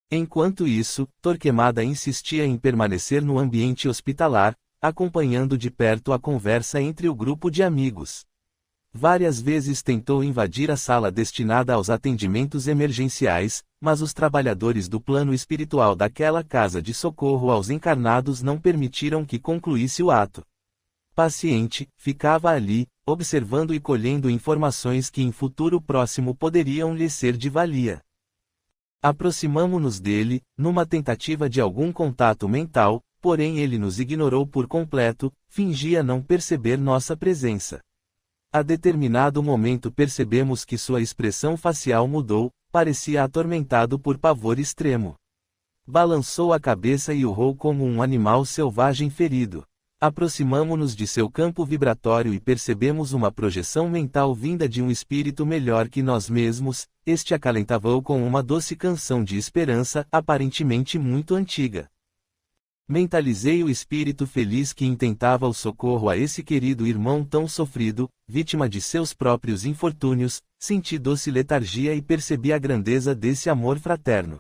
Enquanto isso, Torquemada insistia em permanecer no ambiente hospitalar, acompanhando de perto a conversa entre o grupo de amigos. Várias vezes tentou invadir a sala destinada aos atendimentos emergenciais, mas os trabalhadores do plano espiritual daquela casa de socorro aos encarnados não permitiram que concluísse o ato. Paciente, ficava ali, observando e colhendo informações que em futuro próximo poderiam lhe ser de valia. Aproximamo-nos dele, numa tentativa de algum contato mental, porém ele nos ignorou por completo, fingia não perceber nossa presença. A determinado momento percebemos que sua expressão facial mudou, parecia atormentado por pavor extremo. Balançou a cabeça e urrou como um animal selvagem ferido. Aproximamo-nos de seu campo vibratório e percebemos uma projeção mental vinda de um espírito melhor que nós mesmos, este acalentava-o com uma doce canção de esperança, aparentemente muito antiga. Mentalizei o espírito feliz que intentava o socorro a esse querido irmão tão sofrido, vítima de seus próprios infortúnios, senti doce letargia e percebi a grandeza desse amor fraterno.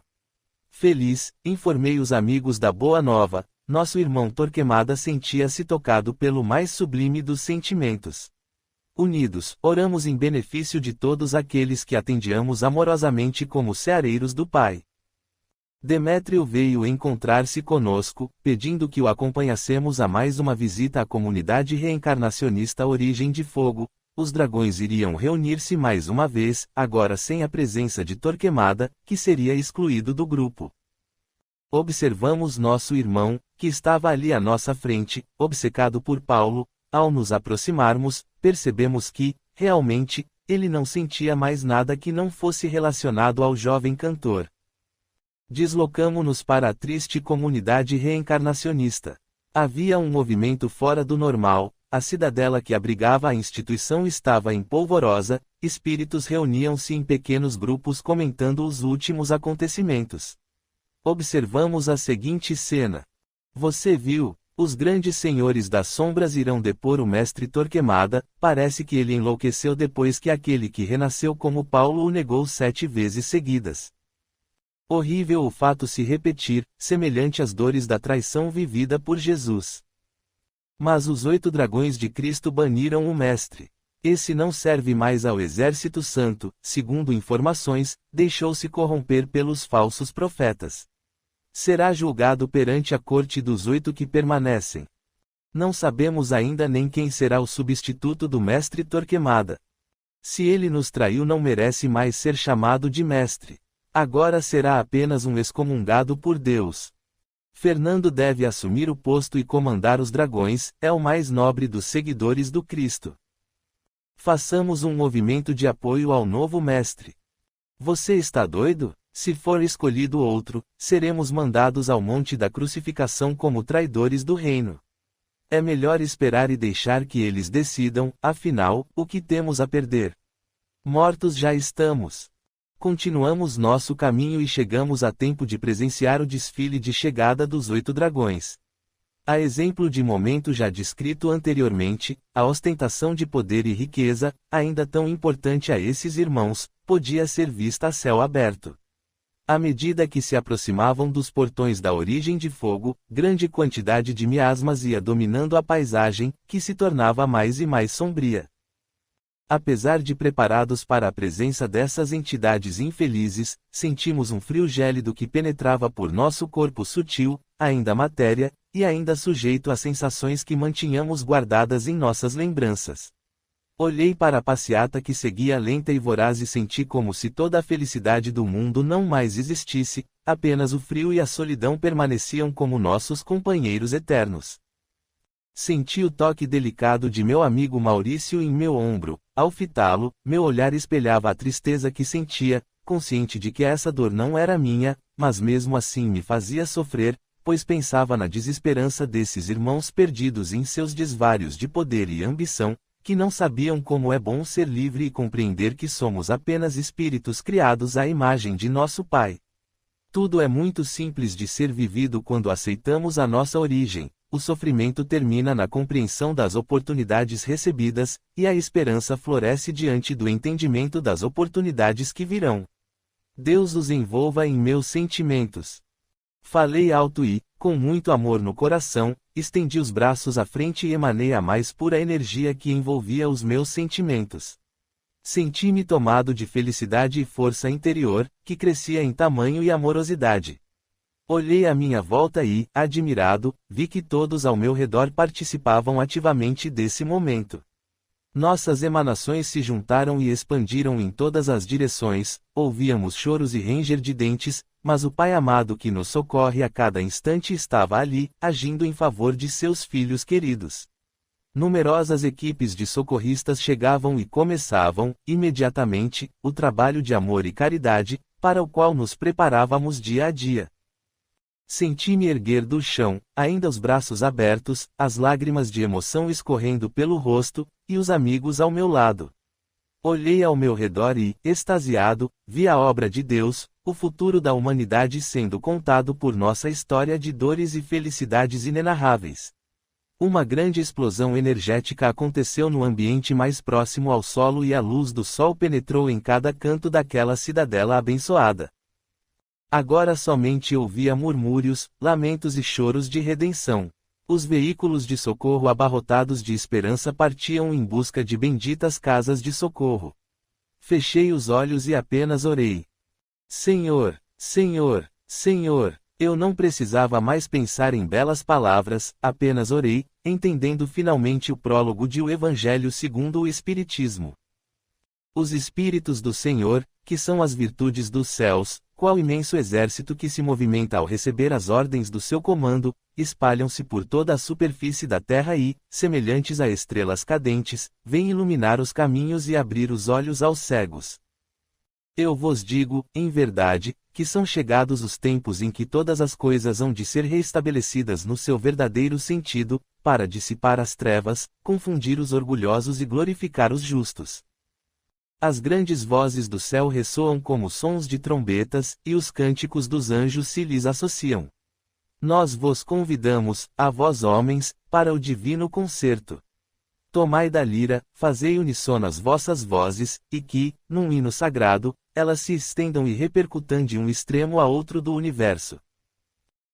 Feliz, informei os amigos da Boa Nova. Nosso irmão Torquemada sentia-se tocado pelo mais sublime dos sentimentos. Unidos, oramos em benefício de todos aqueles que atendiamos amorosamente como ceareiros do Pai. Demétrio veio encontrar-se conosco, pedindo que o acompanhássemos a mais uma visita à comunidade reencarnacionista Origem de Fogo. Os dragões iriam reunir-se mais uma vez, agora sem a presença de Torquemada, que seria excluído do grupo. Observamos nosso irmão, que estava ali à nossa frente, obcecado por Paulo. Ao nos aproximarmos, percebemos que, realmente, ele não sentia mais nada que não fosse relacionado ao jovem cantor. Deslocamo-nos para a triste comunidade reencarnacionista. Havia um movimento fora do normal, a cidadela que abrigava a instituição estava em polvorosa, espíritos reuniam-se em pequenos grupos comentando os últimos acontecimentos. Observamos a seguinte cena. Você viu, os grandes senhores das sombras irão depor o mestre Torquemada, parece que ele enlouqueceu depois que aquele que renasceu como Paulo o negou 7 vezes seguidas. Horrível o fato se repetir, semelhante às dores da traição vivida por Jesus. Mas os 8 dragões de Cristo baniram o mestre. Esse não serve mais ao exército santo, segundo informações, deixou-se corromper pelos falsos profetas. Será julgado perante a corte dos 8 que permanecem. Não sabemos ainda nem quem será o substituto do mestre Torquemada. Se ele nos traiu, não merece mais ser chamado de mestre. Agora será apenas um excomungado por Deus. Fernando deve assumir o posto e comandar os dragões, é o mais nobre dos seguidores do Cristo. Façamos um movimento de apoio ao novo mestre. Você está doido? Se for escolhido outro, seremos mandados ao monte da crucificação como traidores do reino. É melhor esperar e deixar que eles decidam, afinal, o que temos a perder. Mortos já estamos. Continuamos nosso caminho e chegamos a tempo de presenciar o desfile de chegada dos 8 dragões. A exemplo de momento já descrito anteriormente, a ostentação de poder e riqueza, ainda tão importante a esses irmãos, podia ser vista a céu aberto. À medida que se aproximavam dos portões da origem de fogo, grande quantidade de miasmas ia dominando a paisagem, que se tornava mais e mais sombria. Apesar de preparados para a presença dessas entidades infelizes, sentimos um frio gélido que penetrava por nosso corpo sutil, ainda matéria, e ainda sujeito a sensações que mantinhamos guardadas em nossas lembranças. Olhei para a passeata que seguia lenta e voraz e senti como se toda a felicidade do mundo não mais existisse, apenas o frio e a solidão permaneciam como nossos companheiros eternos. Senti o toque delicado de meu amigo Maurício em meu ombro. Ao fitá-lo, meu olhar espelhava a tristeza que sentia, consciente de que essa dor não era minha, mas mesmo assim me fazia sofrer, pois pensava na desesperança desses irmãos perdidos em seus desvários de poder e ambição, que não sabiam como é bom ser livre e compreender que somos apenas espíritos criados à imagem de nosso Pai. Tudo é muito simples de ser vivido quando aceitamos a nossa origem. O sofrimento termina na compreensão das oportunidades recebidas, e a esperança floresce diante do entendimento das oportunidades que virão. Deus os envolva em meus sentimentos. Falei alto e, com muito amor no coração, estendi os braços à frente e emanei a mais pura energia que envolvia os meus sentimentos. Senti-me tomado de felicidade e força interior, que crescia em tamanho e amorosidade. Olhei à minha volta e, admirado, vi que todos ao meu redor participavam ativamente desse momento. Nossas emanações se juntaram e expandiram em todas as direções, ouvíamos choros e ranger de dentes, mas o Pai amado que nos socorre a cada instante estava ali, agindo em favor de seus filhos queridos. Numerosas equipes de socorristas chegavam e começavam, imediatamente, o trabalho de amor e caridade, para o qual nos preparávamos dia a dia. Senti-me erguer do chão, ainda os braços abertos, as lágrimas de emoção escorrendo pelo rosto, e os amigos ao meu lado. Olhei ao meu redor e, extasiado, vi a obra de Deus, o futuro da humanidade sendo contado por nossa história de dores e felicidades inenarráveis. Uma grande explosão energética aconteceu no ambiente mais próximo ao solo e a luz do sol penetrou em cada canto daquela cidadela abençoada. Agora somente ouvia murmúrios, lamentos e choros de redenção. Os veículos de socorro abarrotados de esperança partiam em busca de benditas casas de socorro. Fechei os olhos e apenas orei. Senhor, Senhor, Senhor, eu não precisava mais pensar em belas palavras, apenas orei, entendendo finalmente o prólogo de O Evangelho segundo o Espiritismo. Os Espíritos do Senhor, que são as virtudes dos céus, qual imenso exército que se movimenta ao receber as ordens do seu comando, espalham-se por toda a superfície da terra e, semelhantes a estrelas cadentes, vêm iluminar os caminhos e abrir os olhos aos cegos. Eu vos digo, em verdade, que são chegados os tempos em que todas as coisas hão de ser reestabelecidas no seu verdadeiro sentido, para dissipar as trevas, confundir os orgulhosos e glorificar os justos. As grandes vozes do céu ressoam como sons de trombetas, e os cânticos dos anjos se lhes associam. Nós vos convidamos, a vós homens, para o divino concerto. Tomai da lira, fazei unissonas vossas vozes, e que, num hino sagrado, elas se estendam e repercutam de um extremo a outro do universo.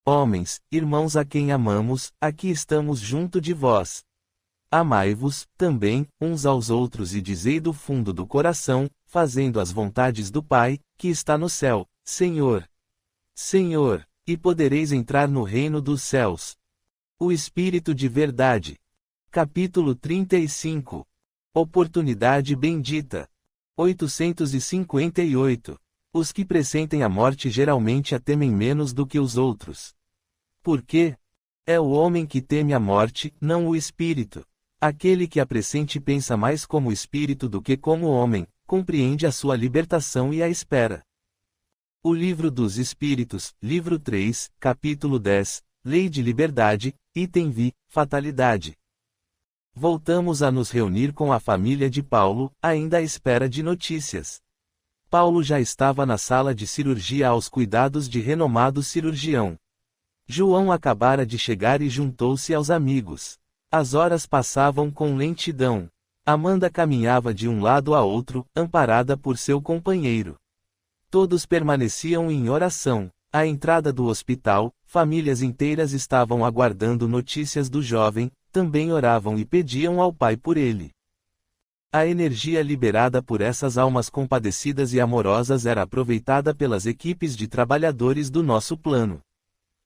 Homens, irmãos a quem amamos, aqui estamos junto de vós. Amai-vos, também, uns aos outros e dizei do fundo do coração, fazendo as vontades do Pai, que está no céu, Senhor. Senhor, e podereis entrar no reino dos céus. O Espírito de Verdade. Capítulo 35. Oportunidade bendita. 858. Os que pressentem a morte geralmente a temem menos do que os outros. Por quê? É o homem que teme a morte, não o espírito. Aquele que a pressente pensa mais como espírito do que como homem, compreende a sua libertação e a espera. O Livro dos Espíritos, livro 3, capítulo 10, Lei de Liberdade, item V, Fatalidade. Voltamos a nos reunir com a família de Paulo, ainda à espera de notícias. Paulo já estava na sala de cirurgia aos cuidados de renomado cirurgião. João acabara de chegar e juntou-se aos amigos. As horas passavam com lentidão. Amanda caminhava de um lado a outro, amparada por seu companheiro. Todos permaneciam em oração. À entrada do hospital, famílias inteiras estavam aguardando notícias do jovem, também oravam e pediam ao Pai por ele. A energia liberada por essas almas compadecidas e amorosas era aproveitada pelas equipes de trabalhadores do nosso plano.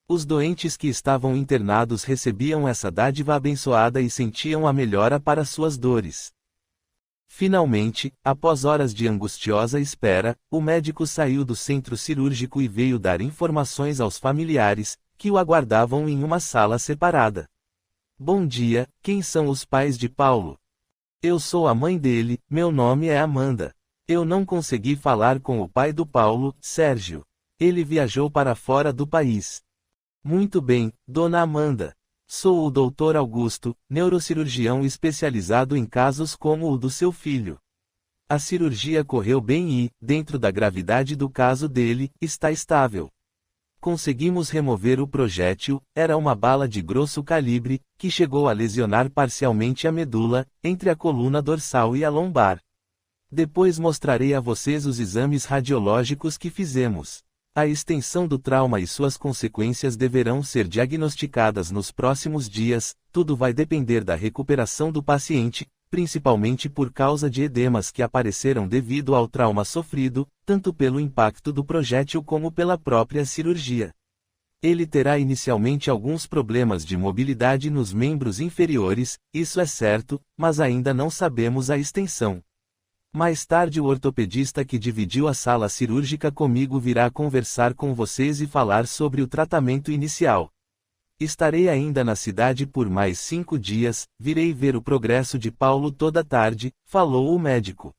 Os doentes que estavam internados recebiam essa dádiva abençoada e sentiam a melhora para suas dores. Finalmente, após horas de angustiosa espera, o médico saiu do centro cirúrgico e veio dar informações aos familiares, que o aguardavam em uma sala separada. Bom dia, quem são os pais de Paulo? Eu sou a mãe dele, meu nome é Amanda. Eu não consegui falar com o pai do Paulo, Sérgio. Ele viajou para fora do país. Muito bem, dona Amanda. Sou o Dr. Augusto, neurocirurgião especializado em casos como o do seu filho. A cirurgia correu bem e, dentro da gravidade do caso dele, está estável. Conseguimos remover o projétil, era uma bala de grosso calibre, que chegou a lesionar parcialmente a medula, entre a coluna dorsal e a lombar. Depois mostrarei a vocês os exames radiológicos que fizemos. A extensão do trauma e suas consequências deverão ser diagnosticadas nos próximos dias, tudo vai depender da recuperação do paciente, principalmente por causa de edemas que apareceram devido ao trauma sofrido, tanto pelo impacto do projétil como pela própria cirurgia. Ele terá inicialmente alguns problemas de mobilidade nos membros inferiores, isso é certo, mas ainda não sabemos a extensão. Mais tarde o ortopedista que dividiu a sala cirúrgica comigo virá conversar com vocês e falar sobre o tratamento inicial. Estarei ainda na cidade por mais 5 dias, virei ver o progresso de Paulo toda tarde, falou o médico.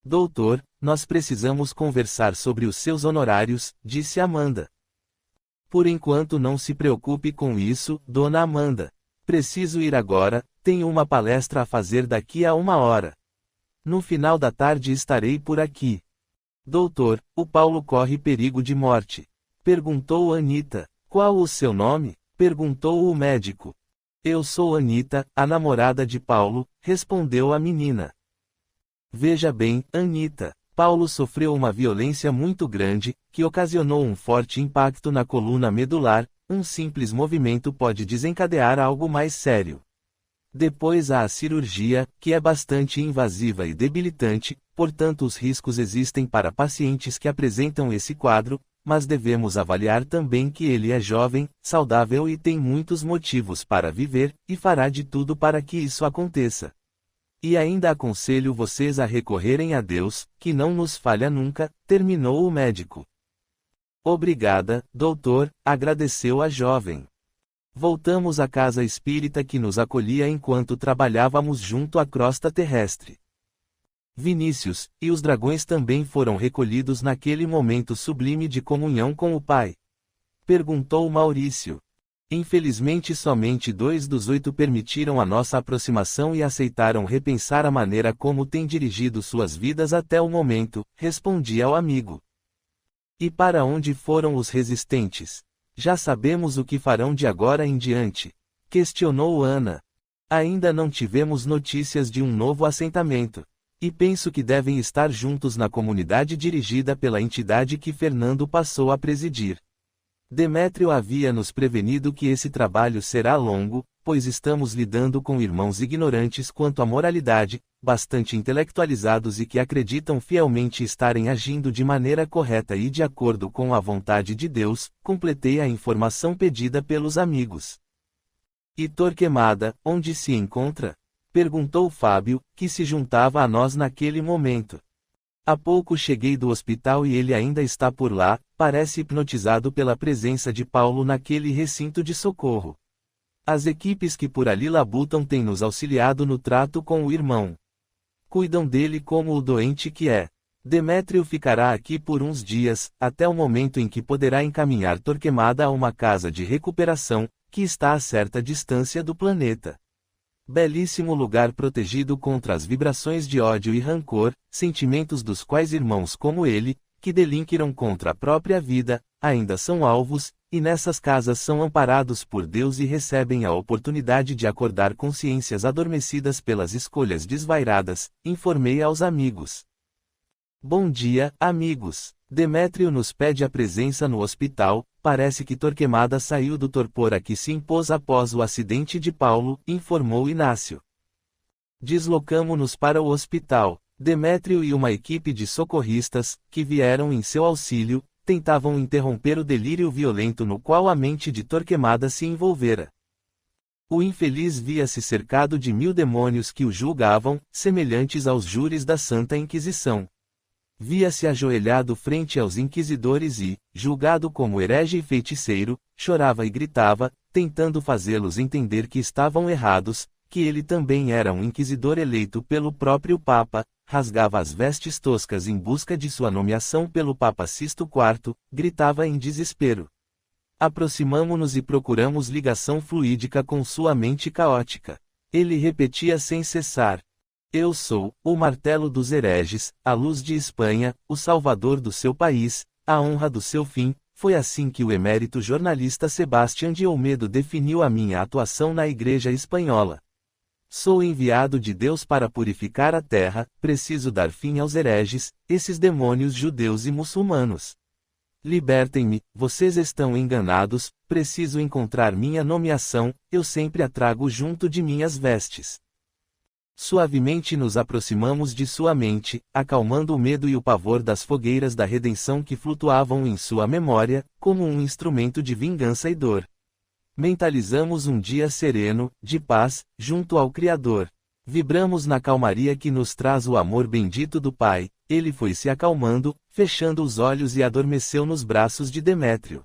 Doutor, nós precisamos conversar sobre os seus honorários, disse Amanda. Por enquanto não se preocupe com isso, dona Amanda. Preciso ir agora, tenho uma palestra a fazer daqui a 1 hora. No final da tarde estarei por aqui. Doutor, o Paulo corre perigo de morte. Perguntou Anita. Qual o seu nome? Perguntou o médico. Eu sou Anita, a namorada de Paulo, respondeu a menina. Veja bem, Anita, Paulo sofreu uma violência muito grande, que ocasionou um forte impacto na coluna medular, um simples movimento pode desencadear algo mais sério. Depois há a cirurgia, que é bastante invasiva e debilitante, portanto os riscos existem para pacientes que apresentam esse quadro, mas devemos avaliar também que ele é jovem, saudável e tem muitos motivos para viver, e fará de tudo para que isso aconteça. E ainda aconselho vocês a recorrerem a Deus, que não nos falha nunca, terminou o médico. Obrigada, doutor, agradeceu a jovem. Voltamos à casa espírita que nos acolhia enquanto trabalhávamos junto à crosta terrestre. Vinícius, e os dragões também foram recolhidos naquele momento sublime de comunhão com o Pai? Perguntou Maurício. Infelizmente somente 2 dos 8 permitiram a nossa aproximação e aceitaram repensar a maneira como têm dirigido suas vidas até o momento, respondia o amigo. E para onde foram os resistentes? Já sabemos o que farão de agora em diante? Questionou Ana. Ainda não tivemos notícias de um novo assentamento. E penso que devem estar juntos na comunidade dirigida pela entidade que Fernando passou a presidir. Demétrio havia nos prevenido que esse trabalho será longo, pois estamos lidando com irmãos ignorantes quanto à moralidade, bastante intelectualizados e que acreditam fielmente estarem agindo de maneira correta e de acordo com a vontade de Deus, completei a informação pedida pelos amigos. E Torquemada, onde se encontra? Perguntou Fábio, que se juntava a nós naquele momento. Há pouco cheguei do hospital e ele ainda está por lá, parece hipnotizado pela presença de Paulo naquele recinto de socorro. As equipes que por ali labutam têm nos auxiliado no trato com o irmão. Cuidam dele como o doente que é. Demétrio ficará aqui por uns dias, até o momento em que poderá encaminhar Torquemada a uma casa de recuperação, que está a certa distância do planeta. Belíssimo lugar protegido contra as vibrações de ódio e rancor, sentimentos dos quais irmãos como ele, que delinquiram contra a própria vida, ainda são alvos, e nessas casas são amparados por Deus e recebem a oportunidade de acordar consciências adormecidas pelas escolhas desvairadas, informei aos amigos. Bom dia, amigos. Demétrio nos pede a presença no hospital, parece que Torquemada saiu do torpor a que se impôs após o acidente de Paulo, informou Inácio. Deslocamo-nos para o hospital. Demétrio e uma equipe de socorristas, que vieram em seu auxílio, tentavam interromper o delírio violento no qual a mente de Torquemada se envolvera. O infeliz via-se cercado de 1000 demônios que o julgavam, semelhantes aos júris da Santa Inquisição. Via-se ajoelhado frente aos inquisidores e, julgado como herege e feiticeiro, chorava e gritava, tentando fazê-los entender que estavam errados, que ele também era um inquisidor eleito pelo próprio Papa, rasgava as vestes toscas em busca de sua nomeação pelo Papa Sisto IV, gritava em desespero. Aproximamo-nos e procuramos ligação fluídica com sua mente caótica. Ele repetia sem cessar. Eu sou, o martelo dos hereges, a luz de Espanha, o salvador do seu país, a honra do seu fim. Foi assim que o emérito jornalista Sebastián de Olmedo definiu a minha atuação na Igreja Espanhola. Sou enviado de Deus para purificar a terra, preciso dar fim aos hereges, esses demônios judeus e muçulmanos. Libertem-me, vocês estão enganados, preciso encontrar minha nomeação, eu sempre a trago junto de minhas vestes. Suavemente nos aproximamos de sua mente, acalmando o medo e o pavor das fogueiras da redenção que flutuavam em sua memória, como um instrumento de vingança e dor. Mentalizamos um dia sereno, de paz, junto ao Criador. Vibramos na calmaria que nos traz o amor bendito do Pai. Ele foi se acalmando, fechando os olhos e adormeceu nos braços de Demétrio.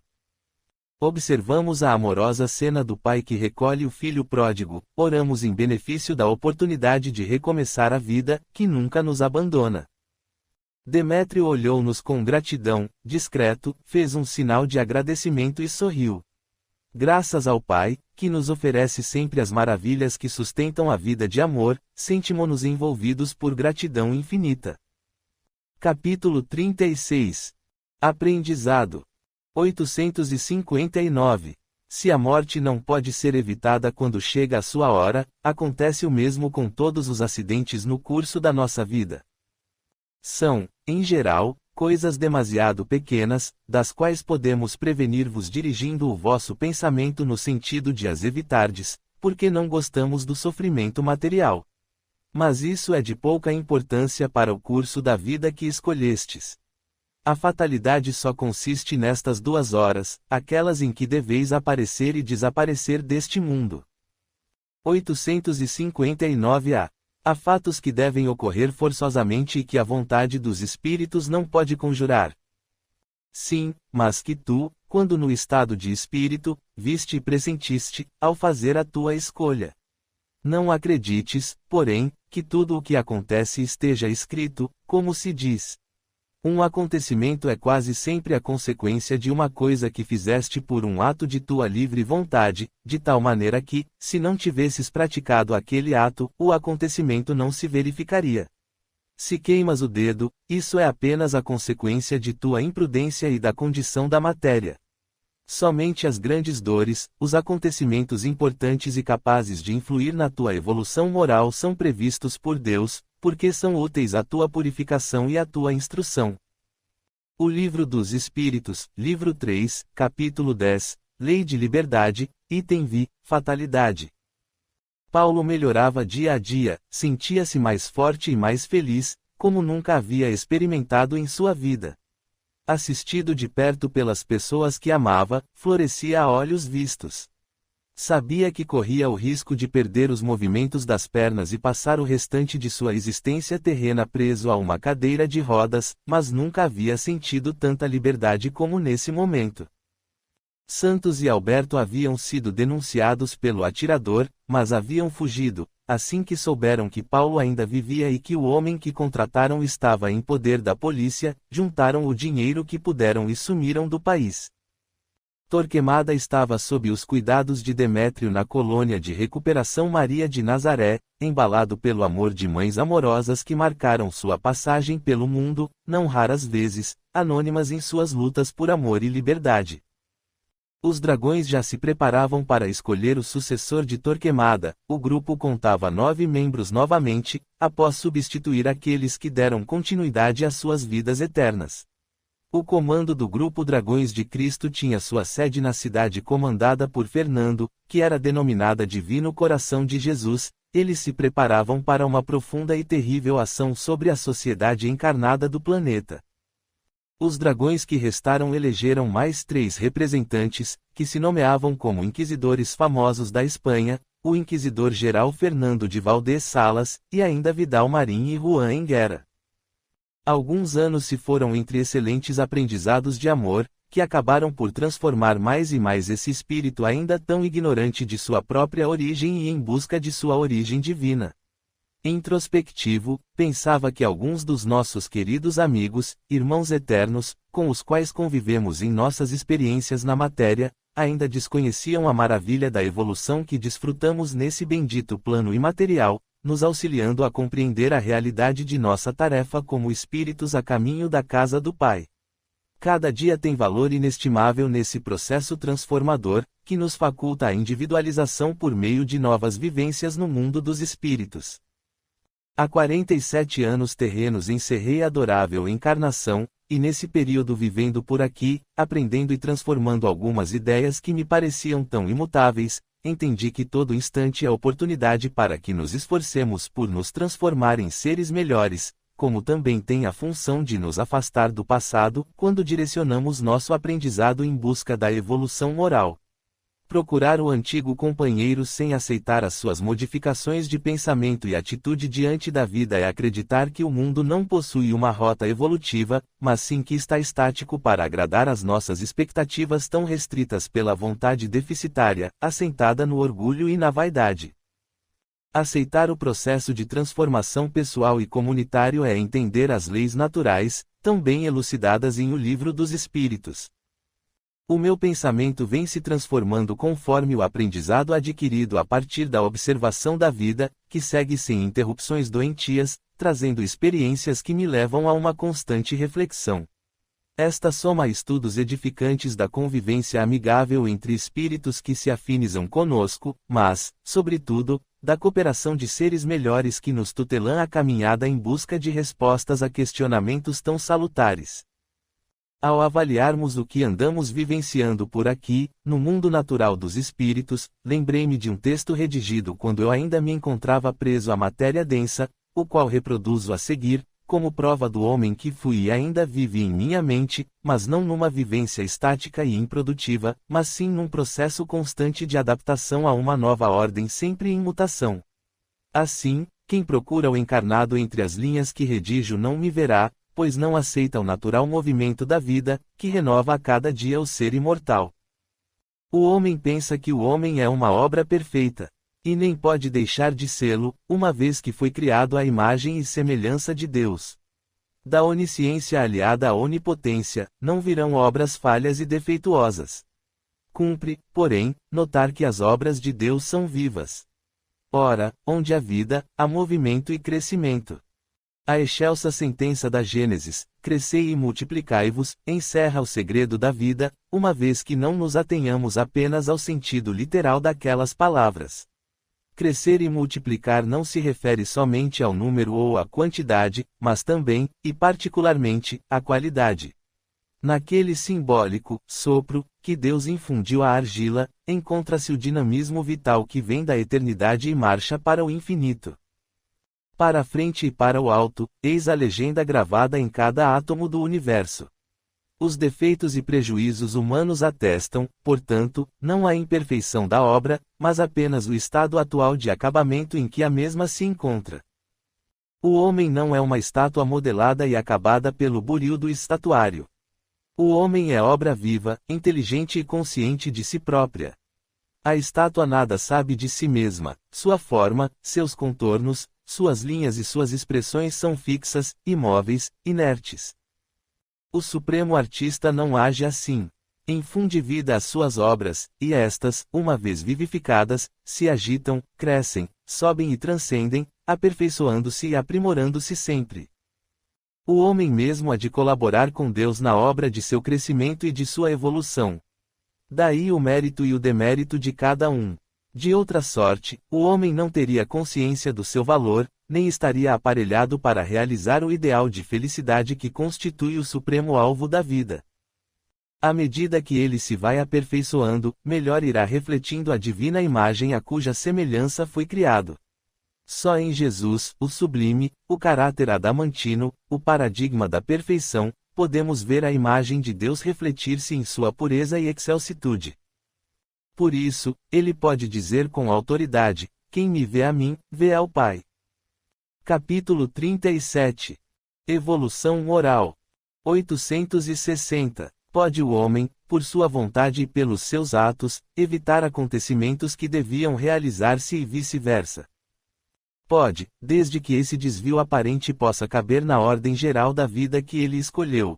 Observamos a amorosa cena do pai que recolhe o filho pródigo, oramos em benefício da oportunidade de recomeçar a vida, que nunca nos abandona. Demétrio olhou-nos com gratidão, discreto, fez um sinal de agradecimento e sorriu. Graças ao Pai, que nos oferece sempre as maravilhas que sustentam a vida de amor, sentimos-nos envolvidos por gratidão infinita. Capítulo 36. Aprendizado. 859. Se a morte não pode ser evitada quando chega a sua hora, acontece o mesmo com todos os acidentes no curso da nossa vida. São, em geral, coisas demasiado pequenas, das quais podemos prevenir-vos dirigindo o vosso pensamento no sentido de as evitardes, porque não gostamos do sofrimento material. Mas isso é de pouca importância para o curso da vida que escolhestes. A fatalidade só consiste nestas 2 horas, aquelas em que deveis aparecer e desaparecer deste mundo. 859-A. Há fatos que devem ocorrer forçosamente e que a vontade dos espíritos não pode conjurar. Sim, mas que tu, quando no estado de espírito, viste e pressentiste, ao fazer a tua escolha. Não acredites, porém, que tudo o que acontece esteja escrito, como se diz. Um acontecimento é quase sempre a consequência de uma coisa que fizeste por um ato de tua livre vontade, de tal maneira que, se não tivesses praticado aquele ato, o acontecimento não se verificaria. Se queimas o dedo, isso é apenas a consequência de tua imprudência e da condição da matéria. Somente as grandes dores, os acontecimentos importantes e capazes de influir na tua evolução moral são previstos por Deus, porque são úteis à tua purificação e à tua instrução. O Livro dos Espíritos, Livro 3, Capítulo 10, Lei de Liberdade, Item V, Fatalidade. Paulo melhorava dia a dia, sentia-se mais forte e mais feliz, como nunca havia experimentado em sua vida. Assistido de perto pelas pessoas que amava, florescia a olhos vistos. Sabia que corria o risco de perder os movimentos das pernas e passar o restante de sua existência terrena preso a uma cadeira de rodas, mas nunca havia sentido tanta liberdade como nesse momento. Santos e Alberto haviam sido denunciados pelo atirador, mas haviam fugido. Assim que souberam que Paulo ainda vivia e que o homem que contrataram estava em poder da polícia, juntaram o dinheiro que puderam e sumiram do país. Torquemada estava sob os cuidados de Demétrio na colônia de recuperação Maria de Nazaré, embalado pelo amor de mães amorosas que marcaram sua passagem pelo mundo, não raras vezes, anônimas em suas lutas por amor e liberdade. Os dragões já se preparavam para escolher o sucessor de Torquemada. O grupo contava 9 membros novamente, após substituir aqueles que deram continuidade às suas vidas eternas. O comando do grupo Dragões de Cristo tinha sua sede na cidade comandada por Fernando, que era denominada Divino Coração de Jesus. Eles se preparavam para uma profunda e terrível ação sobre a sociedade encarnada do planeta. Os dragões que restaram elegeram mais 3 representantes, que se nomeavam como inquisidores famosos da Espanha, o inquisidor-geral Fernando de Valdés Salas, e ainda Vidal Marín e Juan Enguera. Alguns anos se foram entre excelentes aprendizados de amor, que acabaram por transformar mais e mais esse espírito ainda tão ignorante de sua própria origem e em busca de sua origem divina. Introspectivo, pensava que alguns dos nossos queridos amigos, irmãos eternos, com os quais convivemos em nossas experiências na matéria, ainda desconheciam a maravilha da evolução que desfrutamos nesse bendito plano imaterial, nos auxiliando a compreender a realidade de nossa tarefa como espíritos a caminho da casa do Pai. Cada dia tem valor inestimável nesse processo transformador, que nos faculta a individualização por meio de novas vivências no mundo dos espíritos. Há 47 anos terrenos encerrei a adorável encarnação, e nesse período vivendo por aqui, aprendendo e transformando algumas ideias que me pareciam tão imutáveis, entendi que todo instante é oportunidade para que nos esforcemos por nos transformar em seres melhores, como também tem a função de nos afastar do passado, quando direcionamos nosso aprendizado em busca da evolução moral. Procurar o antigo companheiro sem aceitar as suas modificações de pensamento e atitude diante da vida é acreditar que o mundo não possui uma rota evolutiva, mas sim que está estático para agradar às nossas expectativas tão restritas pela vontade deficitária, assentada no orgulho e na vaidade. Aceitar o processo de transformação pessoal e comunitário é entender as leis naturais, tão bem elucidadas em O Livro dos Espíritos. O meu pensamento vem se transformando conforme o aprendizado adquirido a partir da observação da vida, que segue sem interrupções doentias, trazendo experiências que me levam a uma constante reflexão. Esta soma estudos edificantes da convivência amigável entre espíritos que se afinizam conosco, mas, sobretudo, da cooperação de seres melhores que nos tutelam a caminhada em busca de respostas a questionamentos tão salutares. Ao avaliarmos o que andamos vivenciando por aqui, no mundo natural dos espíritos, lembrei-me de um texto redigido quando eu ainda me encontrava preso à matéria densa, o qual reproduzo a seguir, como prova do homem que fui e ainda vive em minha mente, mas não numa vivência estática e improdutiva, mas sim num processo constante de adaptação a uma nova ordem sempre em mutação. Assim, quem procura o encarnado entre as linhas que redijo não me verá, pois não aceita o natural movimento da vida, que renova a cada dia o ser imortal. O homem pensa que o homem é uma obra perfeita, e nem pode deixar de sê-lo, uma vez que foi criado à imagem e semelhança de Deus. Da onisciência aliada à onipotência, não virão obras falhas e defeituosas. Cumpre, porém, notar que as obras de Deus são vivas. Ora, onde há vida, há movimento e crescimento. A excelsa sentença da Gênesis, crescei e multiplicai-vos, encerra o segredo da vida, uma vez que não nos atenhamos apenas ao sentido literal daquelas palavras. Crescer e multiplicar não se refere somente ao número ou à quantidade, mas também, e particularmente, à qualidade. Naquele simbólico sopro que Deus infundiu à argila, encontra-se o dinamismo vital que vem da eternidade e marcha para o infinito. Para a frente e para o alto, eis a legenda gravada em cada átomo do universo. Os defeitos e prejuízos humanos atestam, portanto, não a imperfeição da obra, mas apenas o estado atual de acabamento em que a mesma se encontra. O homem não é uma estátua modelada e acabada pelo buril do estatuário. O homem é obra viva, inteligente e consciente de si própria. A estátua nada sabe de si mesma, sua forma, seus contornos, suas linhas e suas expressões são fixas, imóveis, inertes. O supremo artista não age assim. Infunde vida às suas obras, e estas, uma vez vivificadas, se agitam, crescem, sobem e transcendem, aperfeiçoando-se e aprimorando-se sempre. O homem mesmo há de colaborar com Deus na obra de seu crescimento e de sua evolução. Daí o mérito e o demérito de cada um. De outra sorte, o homem não teria consciência do seu valor, nem estaria aparelhado para realizar o ideal de felicidade que constitui o supremo alvo da vida. À medida que ele se vai aperfeiçoando, melhor irá refletindo a divina imagem a cuja semelhança foi criado. Só em Jesus, o sublime, o caráter adamantino, o paradigma da perfeição, podemos ver a imagem de Deus refletir-se em sua pureza e excelsitude. Por isso, ele pode dizer com autoridade: quem me vê a mim, vê ao Pai. Capítulo 37. Evolução moral. 860. Pode o homem, por sua vontade e pelos seus atos, evitar acontecimentos que deviam realizar-se e vice-versa? Pode, desde que esse desvio aparente possa caber na ordem geral da vida que ele escolheu.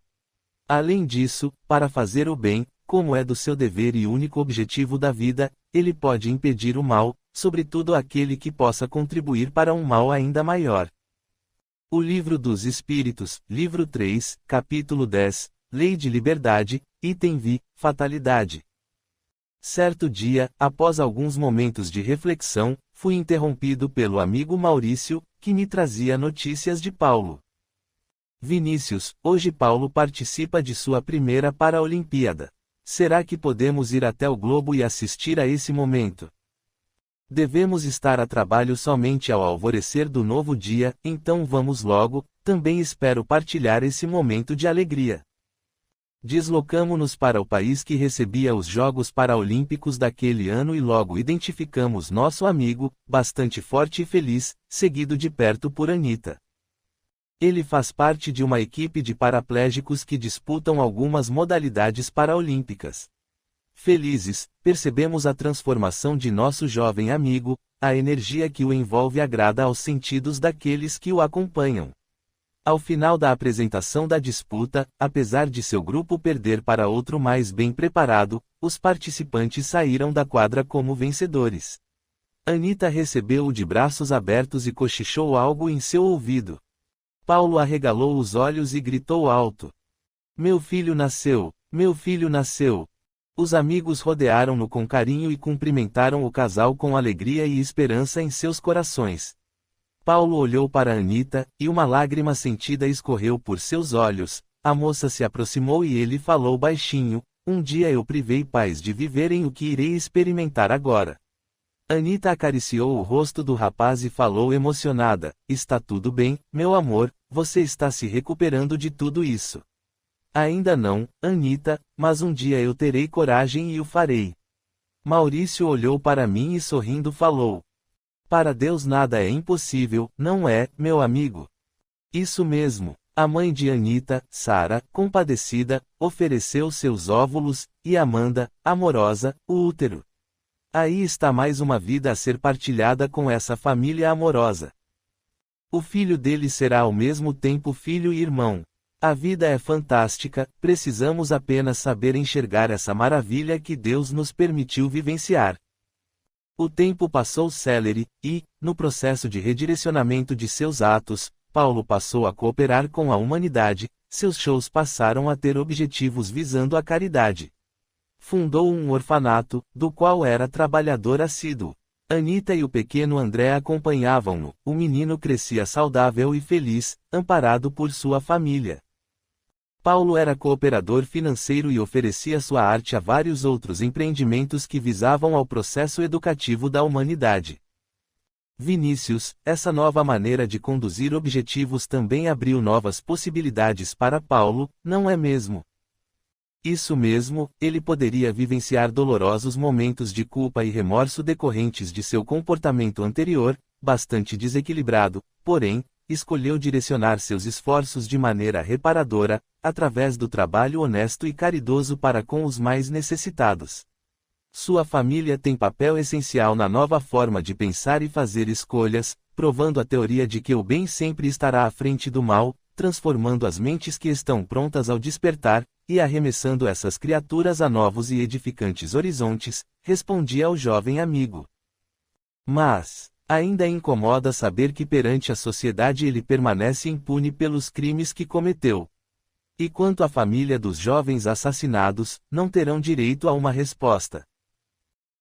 Além disso, para fazer o bem, como é do seu dever e único objetivo da vida, ele pode impedir o mal, sobretudo aquele que possa contribuir para um mal ainda maior. O Livro dos Espíritos, livro 3, capítulo 10, Lei de Liberdade, item vi, Fatalidade. Certo dia, após alguns momentos de reflexão, fui interrompido pelo amigo Maurício, que me trazia notícias de Paulo. Vinícius, hoje Paulo participa de sua primeira Paraolimpíada. Será que podemos ir até o globo e assistir a esse momento? Devemos estar a trabalho somente ao alvorecer do novo dia, então vamos logo, também espero partilhar esse momento de alegria. Deslocamo-nos para o país que recebia os Jogos Paraolímpicos daquele ano e logo identificamos nosso amigo, bastante forte e feliz, seguido de perto por Anita. Ele faz parte de uma equipe de paraplégicos que disputam algumas modalidades paraolímpicas. Felizes, percebemos a transformação de nosso jovem amigo, a energia que o envolve agrada aos sentidos daqueles que o acompanham. Ao final da apresentação da disputa, apesar de seu grupo perder para outro mais bem preparado, os participantes saíram da quadra como vencedores. Anita recebeu-o de braços abertos e cochichou algo em seu ouvido. Paulo arregalou os olhos e gritou alto: "Meu filho nasceu! Meu filho nasceu!" Os amigos rodearam-no com carinho e cumprimentaram o casal com alegria e esperança em seus corações. Paulo olhou para Anita, e uma lágrima sentida escorreu por seus olhos. A moça se aproximou e ele falou baixinho: "Um dia eu privei pais de viverem o que irei experimentar agora." Anita acariciou o rosto do rapaz e falou emocionada: "Está tudo bem, meu amor, você está se recuperando de tudo isso." "Ainda não, Anita, mas um dia eu terei coragem e o farei." Maurício olhou para mim e sorrindo falou: "Para Deus nada é impossível, não é, meu amigo?" Isso mesmo. A mãe de Anita, Sara, compadecida, ofereceu seus óvulos, e Amanda, amorosa, o útero. Aí está mais uma vida a ser partilhada com essa família amorosa. O filho dele será ao mesmo tempo filho e irmão. A vida é fantástica, precisamos apenas saber enxergar essa maravilha que Deus nos permitiu vivenciar. O tempo passou célere, e, no processo de redirecionamento de seus atos, Paulo passou a cooperar com a humanidade, seus shows passaram a ter objetivos visando a caridade. Fundou um orfanato, do qual era trabalhador assíduo. Anita e o pequeno André acompanhavam-no, o menino crescia saudável e feliz, amparado por sua família. Paulo era cooperador financeiro e oferecia sua arte a vários outros empreendimentos que visavam ao processo educativo da humanidade. Vinícius, essa nova maneira de conduzir objetivos também abriu novas possibilidades para Paulo, não é mesmo? Isso mesmo, ele poderia vivenciar dolorosos momentos de culpa e remorso decorrentes de seu comportamento anterior, bastante desequilibrado, porém, escolheu direcionar seus esforços de maneira reparadora, através do trabalho honesto e caridoso para com os mais necessitados. Sua família tem papel essencial na nova forma de pensar e fazer escolhas, provando a teoria de que o bem sempre estará à frente do mal, transformando as mentes que estão prontas ao despertar, e arremessando essas criaturas a novos e edificantes horizontes, respondia ao jovem amigo. Mas, ainda incomoda saber que perante a sociedade ele permanece impune pelos crimes que cometeu. E quanto à família dos jovens assassinados, não terão direito a uma resposta.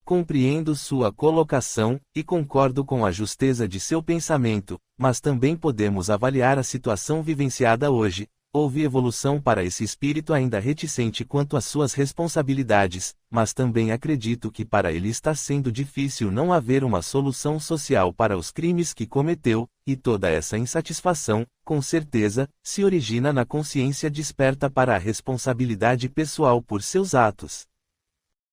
Compreendo sua colocação, e concordo com a justeza de seu pensamento, mas também podemos avaliar a situação vivenciada hoje. Houve evolução para esse espírito ainda reticente quanto às suas responsabilidades, mas também acredito que para ele está sendo difícil não haver uma solução social para os crimes que cometeu, e toda essa insatisfação, com certeza, se origina na consciência desperta para a responsabilidade pessoal por seus atos.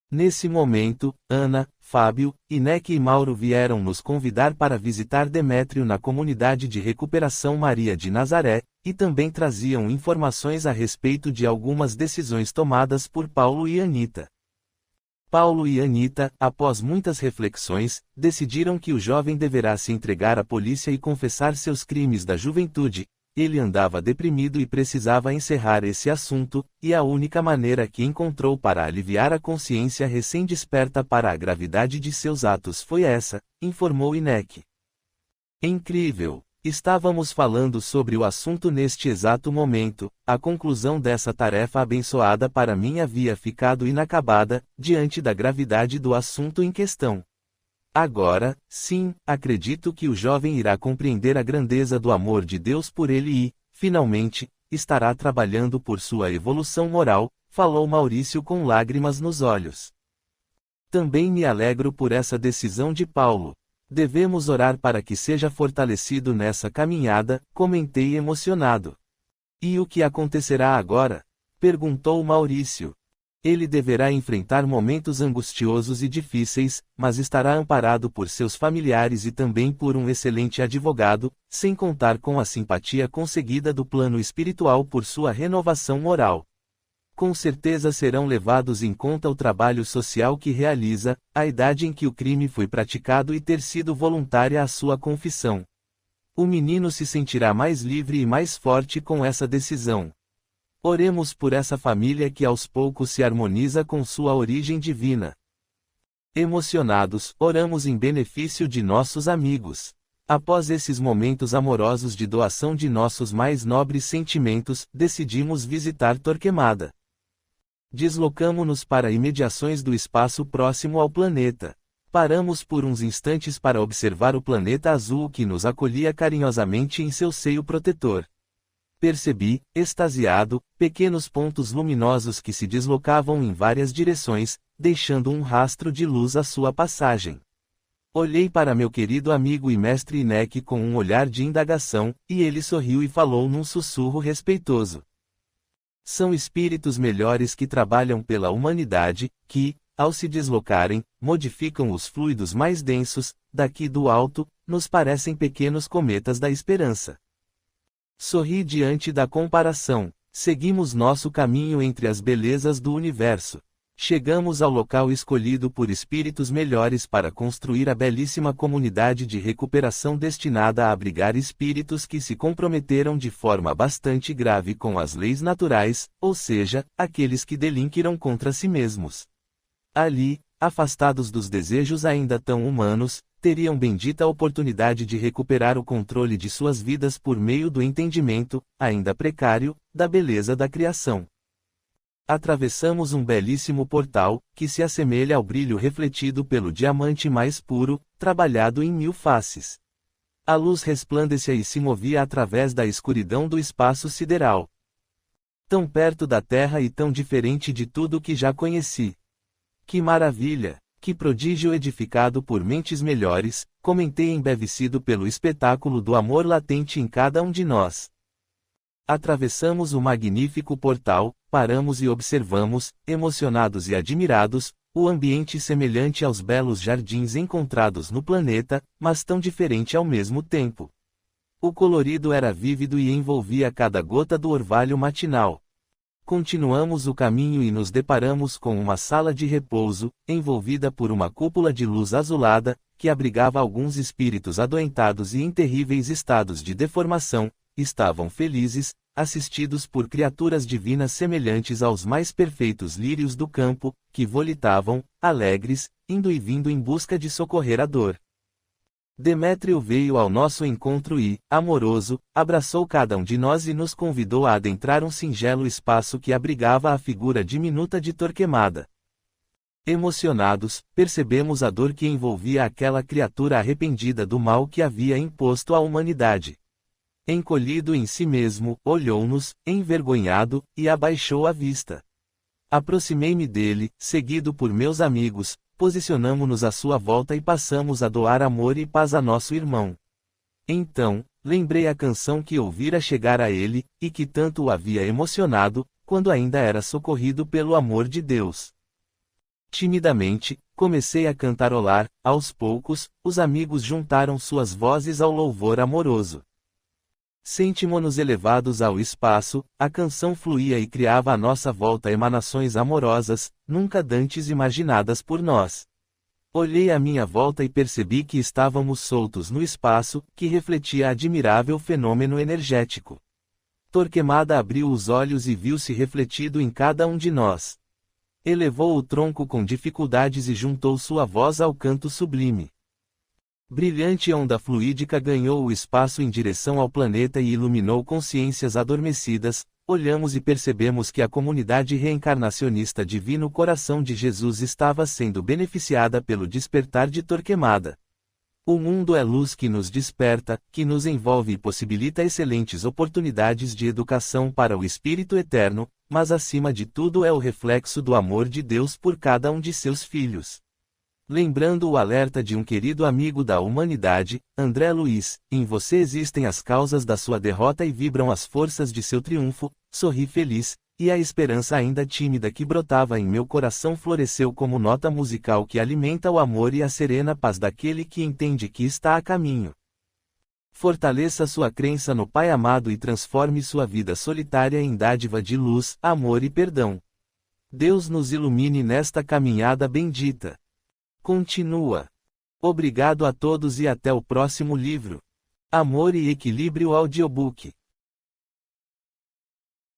Nesse momento, Ana, Fábio, Ineque e Mauro vieram nos convidar para visitar Demétrio na comunidade de recuperação Maria de Nazaré, e também traziam informações a respeito de algumas decisões tomadas por Paulo e Anita. Paulo e Anita, após muitas reflexões, decidiram que o jovem deverá se entregar à polícia e confessar seus crimes da juventude. Ele andava deprimido e precisava encerrar esse assunto, e a única maneira que encontrou para aliviar a consciência recém-desperta para a gravidade de seus atos foi essa, informou Ineque. Incrível! Estávamos falando sobre o assunto neste exato momento, a conclusão dessa tarefa abençoada para mim havia ficado inacabada, diante da gravidade do assunto em questão. Agora, sim, acredito que o jovem irá compreender a grandeza do amor de Deus por ele e, finalmente, estará trabalhando por sua evolução moral, falou Maurício com lágrimas nos olhos. Também me alegro por essa decisão de Paulo. Devemos orar para que seja fortalecido nessa caminhada, comentei emocionado. E o que acontecerá agora? Perguntou Maurício. Ele deverá enfrentar momentos angustiosos e difíceis, mas estará amparado por seus familiares e também por um excelente advogado, sem contar com a simpatia conseguida do plano espiritual por sua renovação moral. Com certeza serão levados em conta o trabalho social que realiza, a idade em que o crime foi praticado e ter sido voluntária a sua confissão. O menino se sentirá mais livre e mais forte com essa decisão. Oremos por essa família que aos poucos se harmoniza com sua origem divina. Emocionados, oramos em benefício de nossos amigos. Após esses momentos amorosos de doação de nossos mais nobres sentimentos, decidimos visitar Torquemada. Deslocamo-nos para imediações do espaço próximo ao planeta. Paramos por uns instantes para observar o planeta azul que nos acolhia carinhosamente em seu seio protetor. Percebi, extasiado, pequenos pontos luminosos que se deslocavam em várias direções, deixando um rastro de luz à sua passagem. Olhei para meu querido amigo e mestre Ineque com um olhar de indagação, e ele sorriu e falou num sussurro respeitoso. São espíritos melhores que trabalham pela humanidade, que, ao se deslocarem, modificam os fluidos mais densos, daqui do alto, nos parecem pequenos cometas da esperança. Sorri diante da comparação. Seguimos nosso caminho entre as belezas do universo. Chegamos ao local escolhido por espíritos melhores para construir a belíssima comunidade de recuperação destinada a abrigar espíritos que se comprometeram de forma bastante grave com as leis naturais, ou seja, aqueles que delinquiram contra si mesmos. Ali, afastados dos desejos ainda tão humanos, teriam bendita oportunidade de recuperar o controle de suas vidas por meio do entendimento, ainda precário, da beleza da criação. Atravessamos um belíssimo portal, que se assemelha ao brilho refletido pelo diamante mais puro, trabalhado em 1000 faces. A luz resplandecia e se movia através da escuridão do espaço sideral. Tão perto da Terra e tão diferente de tudo que já conheci. Que maravilha! Que prodígio edificado por mentes melhores, comentei embevecido pelo espetáculo do amor latente em cada um de nós. Atravessamos o magnífico portal, paramos e observamos, emocionados e admirados, o ambiente semelhante aos belos jardins encontrados no planeta, mas tão diferente ao mesmo tempo. O colorido era vívido e envolvia cada gota do orvalho matinal. Continuamos o caminho e nos deparamos com uma sala de repouso, envolvida por uma cúpula de luz azulada, que abrigava alguns espíritos adoentados e em terríveis estados de deformação. Estavam felizes, assistidos por criaturas divinas semelhantes aos mais perfeitos lírios do campo, que volitavam, alegres, indo e vindo em busca de socorrer a dor. Demétrio veio ao nosso encontro e, amoroso, abraçou cada um de nós e nos convidou a adentrar um singelo espaço que abrigava a figura diminuta de Torquemada. Emocionados, percebemos a dor que envolvia aquela criatura arrependida do mal que havia imposto à humanidade. Encolhido em si mesmo, olhou-nos, envergonhado, e abaixou a vista. Aproximei-me dele, seguido por meus amigos, posicionamo-nos à sua volta e passamos a doar amor e paz a nosso irmão. Então, lembrei a canção que ouvira chegar a ele, e que tanto o havia emocionado, quando ainda era socorrido pelo amor de Deus. Timidamente, comecei a cantarolar, aos poucos, os amigos juntaram suas vozes ao louvor amoroso. Sentimo-nos elevados ao espaço, a canção fluía e criava à nossa volta emanações amorosas, nunca dantes imaginadas por nós. Olhei à minha volta e percebi que estávamos soltos no espaço, que refletia admirável fenômeno energético. Torquemada abriu os olhos e viu-se refletido em cada um de nós. Elevou o tronco com dificuldades e juntou sua voz ao canto sublime. Brilhante onda fluídica ganhou o espaço em direção ao planeta e iluminou consciências adormecidas. Olhamos e percebemos que a comunidade reencarnacionista Divino Coração de Jesus estava sendo beneficiada pelo despertar de Torquemada. O mundo é luz que nos desperta, que nos envolve e possibilita excelentes oportunidades de educação para o espírito eterno, mas acima de tudo é o reflexo do amor de Deus por cada um de seus filhos. Lembrando o alerta de um querido amigo da humanidade, André Luiz, em você existem as causas da sua derrota e vibram as forças de seu triunfo, sorri feliz, e a esperança ainda tímida que brotava em meu coração floresceu como nota musical que alimenta o amor e a serena paz daquele que entende que está a caminho. Fortaleça sua crença no Pai amado e transforme sua vida solitária em dádiva de luz, amor e perdão. Deus nos ilumine nesta caminhada bendita. Continua. Obrigado a todos e até o próximo livro. Amor e Equilíbrio Audiobook.